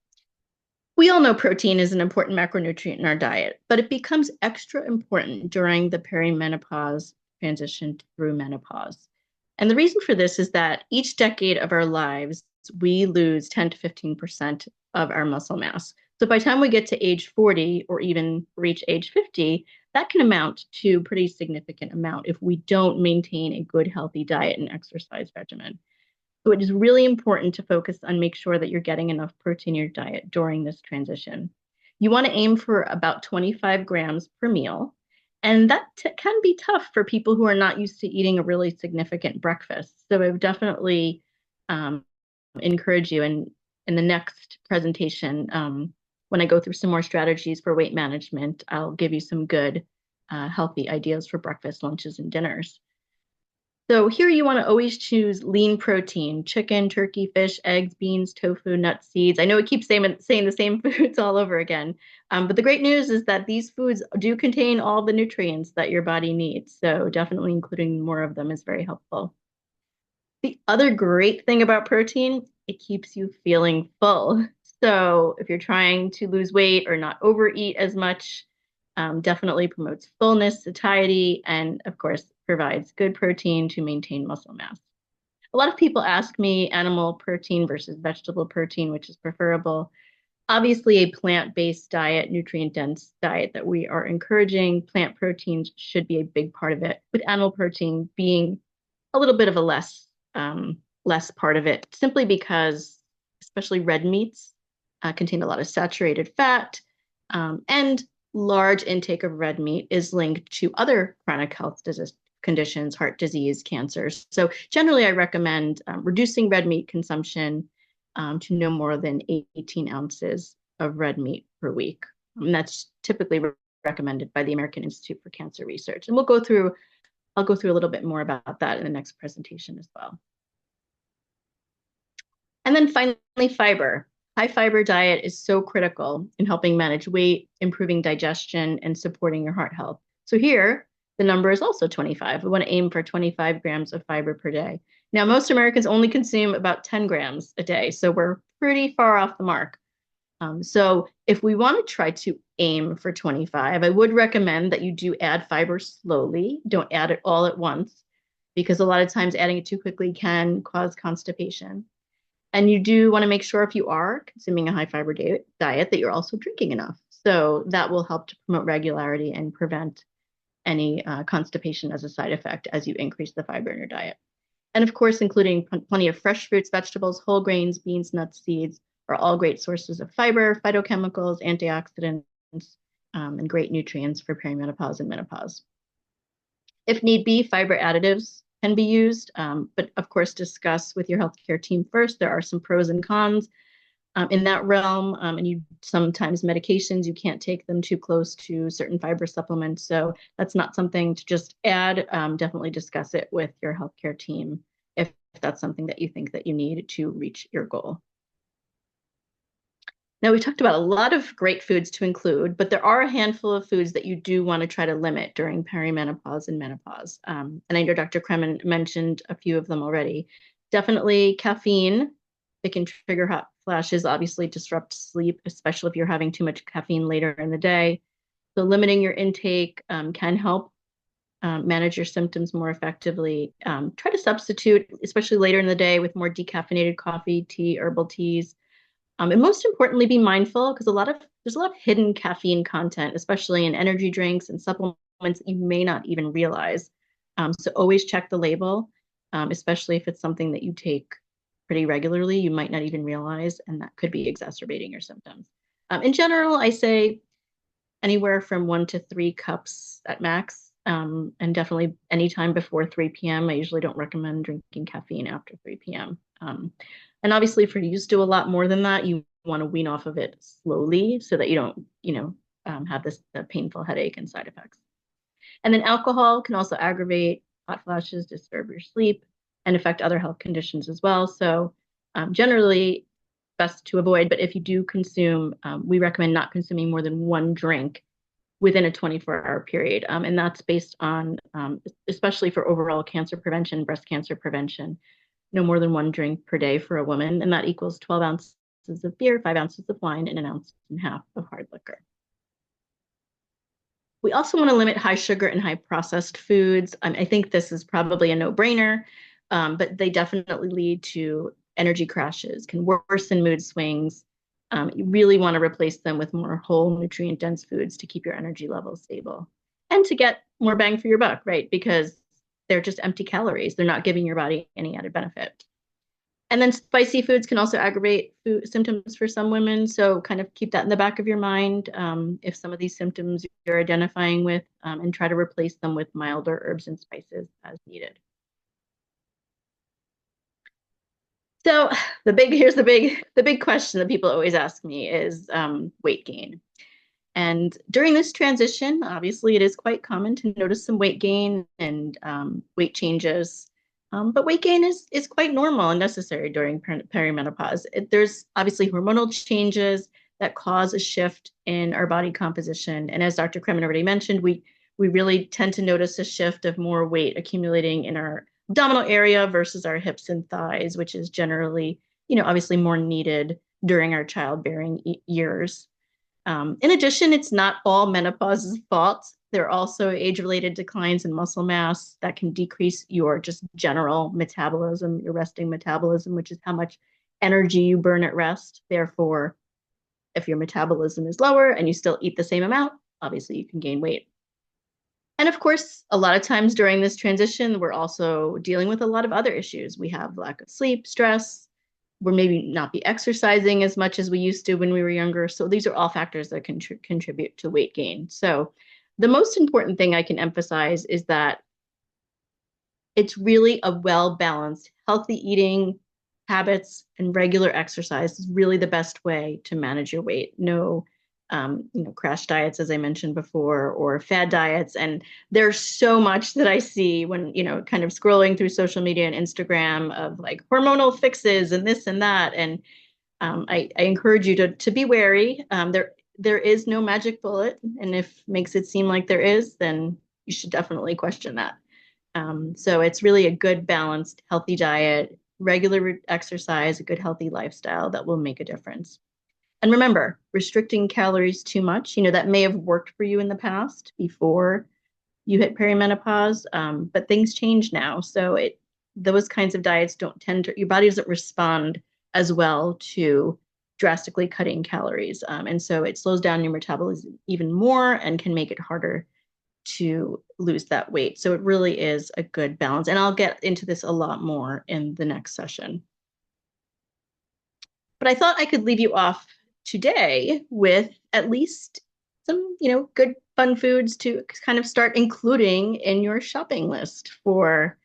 we all know protein is an important macronutrient in our diet, but it becomes extra important during the perimenopause transition through menopause. And the reason for this is that each decade of our lives, we lose 10 to 15% of our muscle mass. So by the time we get to age 40 or even reach age 50, that can amount to a pretty significant amount if we don't maintain a good, healthy diet and exercise regimen. So it is really important to focus on make sure that you're getting enough protein in your diet during this transition. You want to aim for about 25 grams per meal. And that can be tough for people who are not used to eating a really significant breakfast. So I would definitely um, encourage you in the next presentation, when I go through some more strategies for weight management, I'll give you some good, healthy ideas for breakfast, lunches, and dinners. So here you want to always choose lean protein, chicken, turkey, fish, eggs, beans, tofu, nuts, seeds. I know it keeps saying the same foods all over again, but the great news is that these foods do contain all the nutrients that your body needs. So definitely including more of them is very helpful. The other great thing about protein, it keeps you feeling full. So if you're trying to lose weight or not overeat as much, definitely promotes fullness, satiety, and of course, provides good protein to maintain muscle mass. A lot of people ask me animal protein versus vegetable protein, which is preferable. Obviously, a plant-based diet, nutrient-dense diet that we are encouraging, plant proteins should be a big part of it, with animal protein being a little bit of a less part of it, simply because especially red meats contain a lot of saturated fat, and large intake of red meat is linked to other chronic health conditions, heart disease, cancers. So generally, I recommend reducing red meat consumption to no more than 18 ounces of red meat per week. And that's typically recommended by the American Institute for Cancer Research. And I'll go through a little bit more about that in the next presentation as well. And then finally, fiber. High fiber diet is so critical in helping manage weight, improving digestion, and supporting your heart health. So here, the number is also 25. We want to aim for 25 grams of fiber per day. Now, most Americans only consume about 10 grams a day, so we're pretty far off the mark. So if we want to try to aim for 25, I would recommend that you do add fiber slowly. Don't add it all at once, because a lot of times adding it too quickly can cause constipation. And you do want to make sure if you are consuming a high fiber diet that you're also drinking enough. So that will help to promote regularity and prevent any constipation as a side effect as you increase the fiber in your diet. And of course, including plenty of fresh fruits, vegetables, whole grains, beans, nuts, seeds are all great sources of fiber, phytochemicals, antioxidants, and great nutrients for perimenopause and menopause. If need be, fiber additives can be used, but of course, discuss with your healthcare team first. There are some pros and cons in that realm, and sometimes medications, you can't take them too close to certain fiber supplements. So that's not something to just add. Definitely discuss it with your healthcare team if that's something that you think that you need to reach your goal. Now, we talked about a lot of great foods to include, but there are a handful of foods that you do want to try to limit during perimenopause and menopause. And I know Dr. Kremen mentioned a few of them already. Definitely caffeine. It can trigger hot flashes, obviously disrupt sleep, especially if you're having too much caffeine later in the day. So limiting your intake can help manage your symptoms more effectively. Try to substitute, especially later in the day, with more decaffeinated coffee, tea, herbal teas. And most importantly, be mindful, because there's a lot of hidden caffeine content, especially in energy drinks and supplements that you may not even realize. So always check the label, especially if it's something that you take pretty regularly, you might not even realize, and that could be exacerbating your symptoms. In general, I say anywhere from 1 to 3 cups at max, and definitely anytime before 3 p.m. I usually don't recommend drinking caffeine after 3 p.m. And obviously, if you're used to a lot more than that, you want to wean off of it slowly so that you don't, have this painful headache and side effects. And then alcohol can also aggravate hot flashes, disturb your sleep, and affect other health conditions as well. So generally, best to avoid. But if you do consume, we recommend not consuming more than 1 drink within a 24-hour period. And that's based on, especially for overall cancer prevention, breast cancer prevention. no more than 1 drink per day for a woman, and that equals 12 ounces of beer, 5 ounces of wine, and 1.5 ounces of hard liquor. We also want to limit high sugar and high processed foods. I think this is probably a no-brainer, but they definitely lead to energy crashes, can worsen mood swings. You really want to replace them with more whole, nutrient-dense foods to keep your energy levels stable and to get more bang for your buck, right? Because they're just empty calories. They're not giving your body any added benefit. And then spicy foods can also aggravate food symptoms for some women. So kind of keep that in the back of your mind if some of these symptoms you're identifying with, and try to replace them with milder herbs and spices as needed. So here's the big question that people always ask me is weight gain. And during this transition, obviously, it is quite common to notice some weight gain and weight changes. But weight gain is quite normal and necessary during perimenopause. There's obviously hormonal changes that cause a shift in our body composition. And as Dr. Kremen already mentioned, we really tend to notice a shift of more weight accumulating in our abdominal area versus our hips and thighs, which is generally, obviously more needed during our childbearing years. In addition, it's not all menopause's fault. There are also age-related declines in muscle mass that can decrease your just general metabolism, your resting metabolism, which is how much energy you burn at rest. Therefore, if your metabolism is lower and you still eat the same amount, obviously you can gain weight. And of course, a lot of times during this transition, we're also dealing with a lot of other issues. We have lack of sleep, stress, we're maybe not be exercising as much as we used to when we were younger. So these are all factors that can contribute to weight gain. So the most important thing I can emphasize is that it's really a well-balanced, healthy eating habits and regular exercise is really the best way to manage your weight. No, crash diets, as I mentioned before, or fad diets. And there's so much that I see when, kind of scrolling through social media and Instagram of like hormonal fixes and this and that. And I encourage you to be wary. There is no magic bullet. And if makes it seem like there is, then you should definitely question that. So it's really a good, balanced, healthy diet, regular exercise, a good, healthy lifestyle that will make a difference. And remember, restricting calories too much, that may have worked for you in the past before you hit perimenopause, but things change now. So those kinds of diets your body doesn't respond as well to drastically cutting calories. And so it slows down your metabolism even more and can make it harder to lose that weight. So it really is a good balance. And I'll get into this a lot more in the next session. But I thought I could leave you off today with at least some, good fun foods to kind of start including in your shopping list for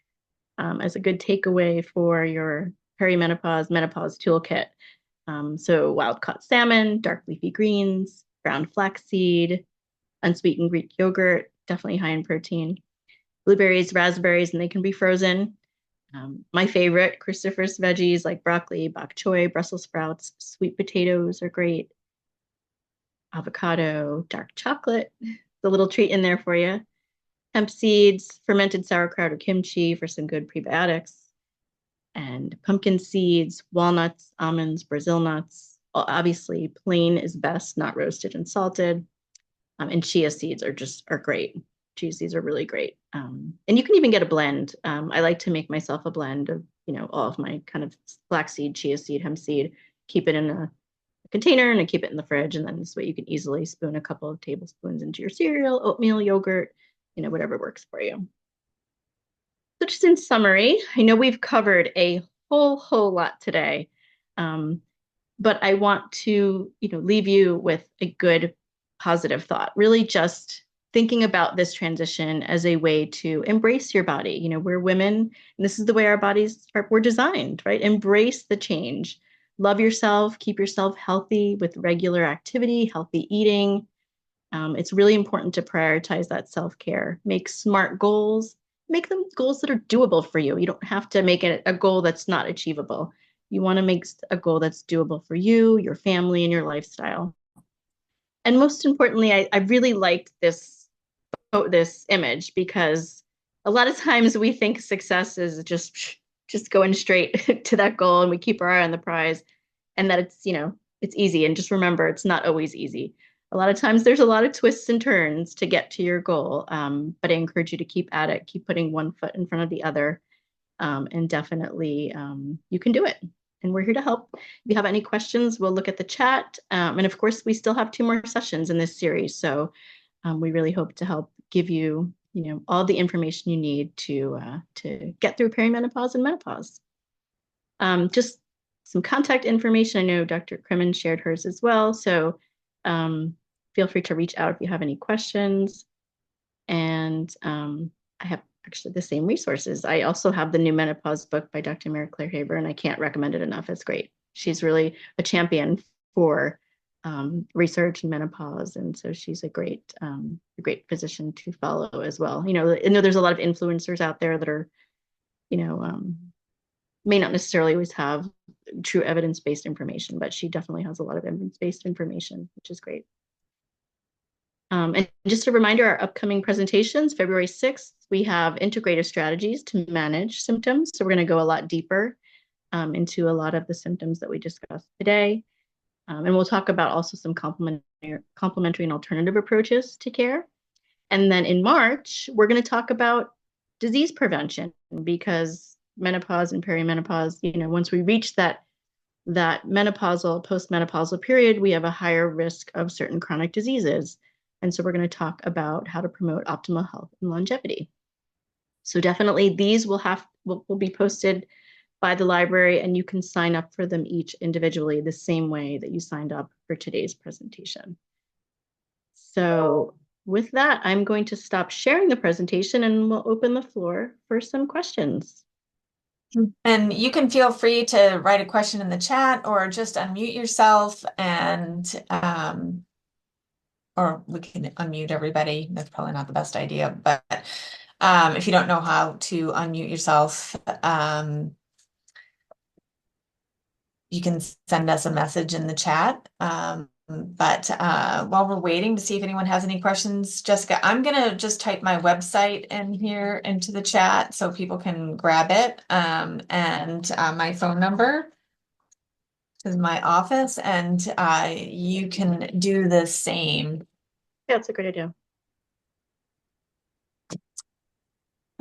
as a good takeaway for your menopause toolkit. So wild caught salmon, dark leafy greens, ground flaxseed, unsweetened Greek yogurt, definitely high in protein, blueberries, raspberries, and they can be frozen. My favorite cruciferous veggies like broccoli, bok choy, Brussels sprouts, sweet potatoes are great. Avocado, dark chocolate, the little treat in there for you. Hemp seeds, fermented sauerkraut or kimchi for some good prebiotics. And pumpkin seeds, walnuts, almonds, Brazil nuts. Obviously, plain is best, not roasted and salted. And chia seeds are great. Chia seeds are really great. And you can even get a blend. I like to make myself a blend of, all of my kind of flaxseed, chia seed, hemp seed, keep it in a container and I keep it in the fridge. And then this way you can easily spoon a couple of tablespoons into your cereal, oatmeal, yogurt, whatever works for you. So just in summary, I know we've covered a whole lot today, but I want to, leave you with a good positive thought, really just thinking about this transition as a way to embrace your body. We're women, and this is the way our bodies we're designed, right? Embrace the change. Love yourself, keep yourself healthy with regular activity, healthy eating. It's really important to prioritize that self-care. Make smart goals. Make them goals that are doable for you. You don't have to make it a goal that's not achievable. You want to make a goal that's doable for you, your family, and your lifestyle. And most importantly, I really liked this image because a lot of times we think success is just just going straight to that goal and we keep our eye on the prize, and that it's, it's easy. And just remember, it's not always easy. A lot of times there's a lot of twists and turns to get to your goal. But I encourage you to keep at it, keep putting one foot in front of the other. And definitely you can do it. And we're here to help. If you have any questions, we'll look at the chat. And of course, we still have 2 more sessions in this series. So we really hope to help give you, all the information you need to get through perimenopause and menopause. Just some contact information. I know Dr. Kremen shared hers as well. So feel free to reach out if you have any questions. And I have actually the same resources. I also have the new menopause book by Dr. Mary Claire Haber, and I can't recommend it enough. It's great. She's really a champion for research and menopause, and so she's a great physician to follow as well. I know there's a lot of influencers out there that are, may not necessarily always have true evidence-based information, but she definitely has a lot of evidence-based information, which is great. And just a reminder, our upcoming presentations, February 6th, we have integrative strategies to manage symptoms. So we're going to go a lot deeper into a lot of the symptoms that we discussed today. And we'll talk about also some complementary and alternative approaches to care. And then in March, we're going to talk about disease prevention, because menopause and perimenopause, once we reach that menopausal, postmenopausal period, we have a higher risk of certain chronic diseases. And so we're going to talk about how to promote optimal health and longevity. So definitely these will be posted by the library, and you can sign up for them each individually the same way that you signed up for today's presentation. So with that, I'm going to stop sharing the presentation and we'll open the floor for some questions. And you can feel free to write a question in the chat or just unmute yourself, and or we can unmute everybody. That's probably not the best idea, but if you don't know how to unmute yourself, you can send us a message in the chat. But while we're waiting to see if anyone has any questions, Jessica, I'm going to just type my website in here into the chat so people can grab it, and my phone number is my office, and you can do the same. Yeah, that's a great idea.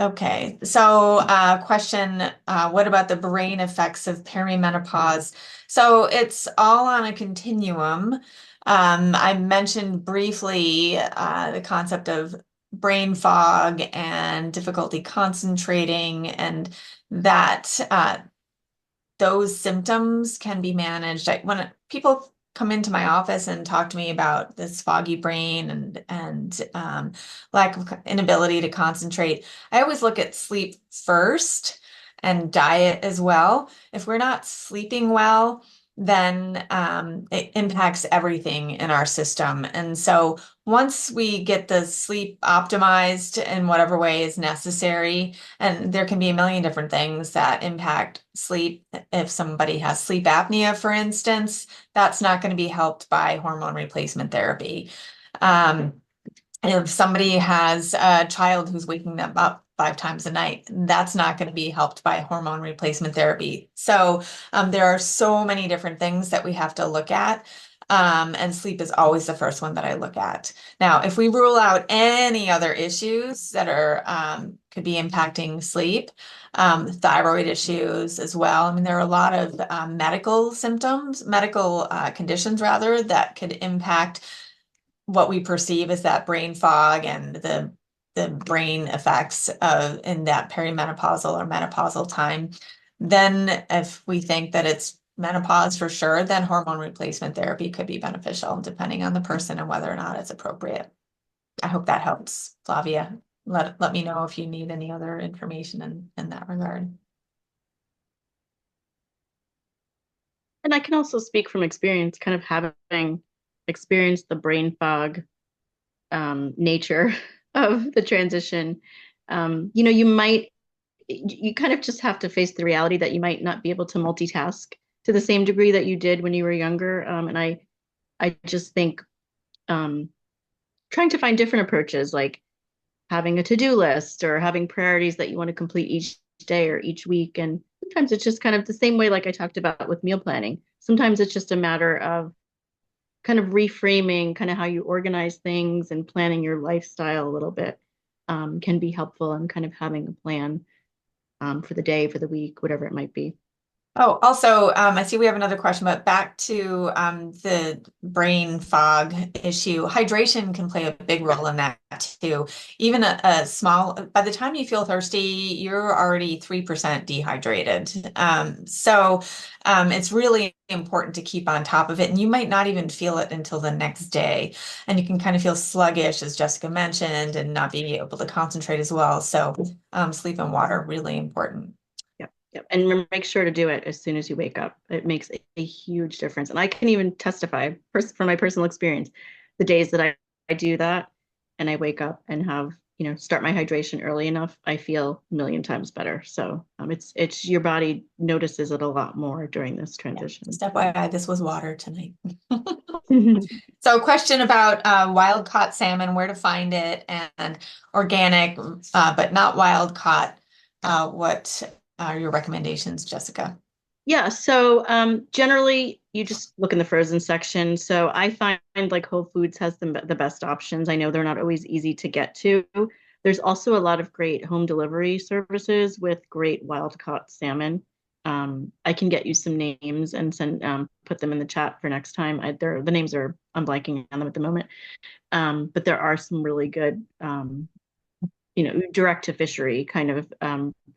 Okay, so question, what about the brain effects of perimenopause? So it's all on a continuum. I mentioned briefly the concept of brain fog and difficulty concentrating, and that those symptoms can be managed. When people come into my office and talk to me about this foggy brain and lack of inability to concentrate, I always look at sleep first and diet as well. If we're not sleeping well, then it impacts everything in our system. And so once we get the sleep optimized in whatever way is necessary, and there can be a million different things that impact sleep. If somebody has sleep apnea, for instance, that's not going to be helped by hormone replacement therapy. If somebody has a child who's waking them up 5 times a night, that's not going to be helped by hormone replacement therapy. So there are so many different things that we have to look at. And sleep is always the first one that I look at. Now, if we rule out any other issues that are could be impacting sleep, thyroid issues as well. I mean, there are a lot of medical conditions rather, that could impact what we perceive as that brain fog and the brain effects of in that perimenopausal or menopausal time. Then if we think that it's menopause for sure, then hormone replacement therapy could be beneficial depending on the person and whether or not it's appropriate. I hope that helps, Flavia. Let me know if you need any other information in that regard. And I can also speak from experience, kind of having experienced the brain fog nature of the transition. You kind of just have to face the reality that you might not be able to multitask to the same degree that you did when you were younger. And I just think trying to find different approaches, like having a to-do list or having priorities that you want to complete each day or each week, and sometimes it's just kind of the same way, like I talked about with meal planning. Sometimes it's just a matter of kind of reframing kind of how you organize things and planning your lifestyle a little bit can be helpful and kind of having a plan for the day, for the week, whatever it might be. Oh, also, I see we have another question, but back to the brain fog issue. Hydration can play a big role in that too. Even a small, by the time you feel thirsty, you're already 3% dehydrated. It's really important to keep on top of it. And you might not even feel it until the next day. And you can kind of feel sluggish, as Jessica mentioned, and not being able to concentrate as well. So sleep and water, really important. Yep. And make sure to do it as soon as you wake up. It makes a huge difference. And I can even testify from my personal experience, the days that I do that and I wake up and have, start my hydration early enough, I feel a million times better. So it's your body notices it a lot more during this transition. Just FYI, this was water tonight. So question about wild caught salmon, where to find it, and organic, but not wild caught. What are your recommendations, Jessica? Yeah, so generally you just look in the frozen section. So I find like Whole Foods has the best options. I know they're not always easy to get to. There's also a lot of great home delivery services with great wild caught salmon. I can get you some names and put them in the chat for next time. The names are, I'm blanking on them at the moment. But there are some really good, direct to fishery kind of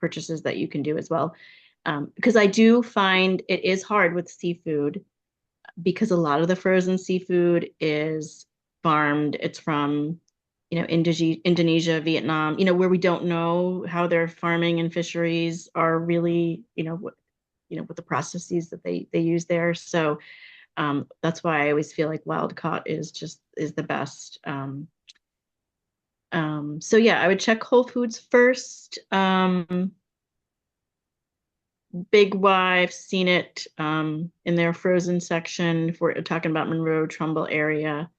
purchases that you can do as well. Because I do find it is hard with seafood because a lot of the frozen seafood is farmed. It's from, Indonesia, Vietnam, where we don't know how their farming and fisheries are really, what the processes that they use there. So that's why I always feel like wild caught is the best. So yeah, I would check Whole Foods first. Big Y, I've seen it in their frozen section if we're talking about Monroe, Trumbull area.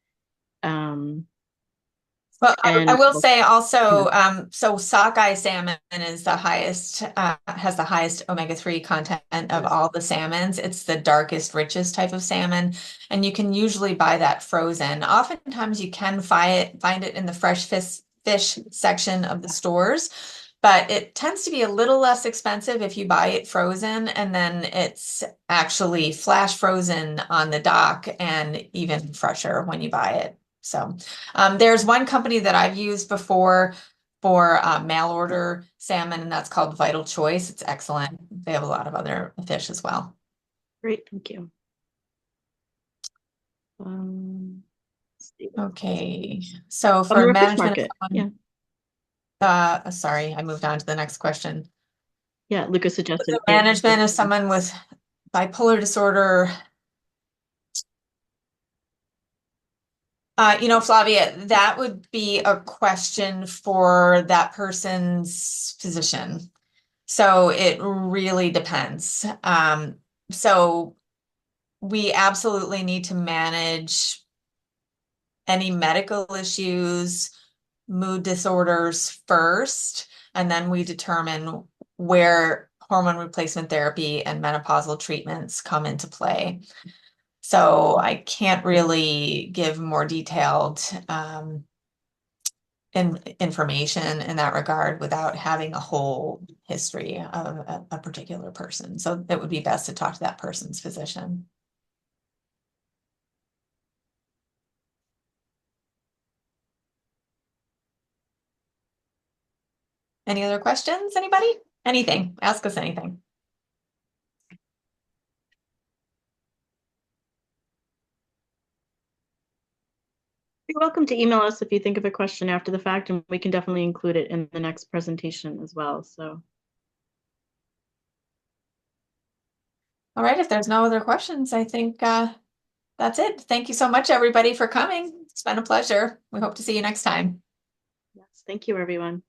Well, I And will say yeah, also, so sockeye salmon is the highest, has the highest omega-3 content of all the salmons. It's the darkest, richest type of salmon, and you can usually buy that frozen. Oftentimes, you can find it in the fish section of the stores, but it tends to be a little less expensive if you buy it frozen, and then it's actually flash frozen on the dock and even fresher when you buy it. So there's one company that I've used before for mail order salmon, and that's called Vital Choice. It's excellent. They have a lot of other fish as well. great, thank you. Let's see. Okay, so for Monroe Fish management of Market. Yeah. someone, sorry, I moved on to the next question. Yeah, Lucas The suggested. management of someone with bipolar disorder. Flavia, that would be a question for that person's physician. So it really depends. So we absolutely need to manage any medical issues, mood disorders first, and then we determine where hormone replacement therapy and menopausal treatments come into play. So I can't really give more detailed information in that regard without having a whole history of a particular person. So it would be best to talk to that person's physician. Any other questions, anybody? Anything, ask us anything. You're welcome to email us if you think of a question after the fact, and we can definitely include it in the next presentation as well. So. All right, if there's no other questions, I think that's it. Thank you so much, everybody, for coming. It's been a pleasure. We hope to see you next time. Yes, thank you, everyone.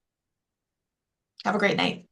Have a great night.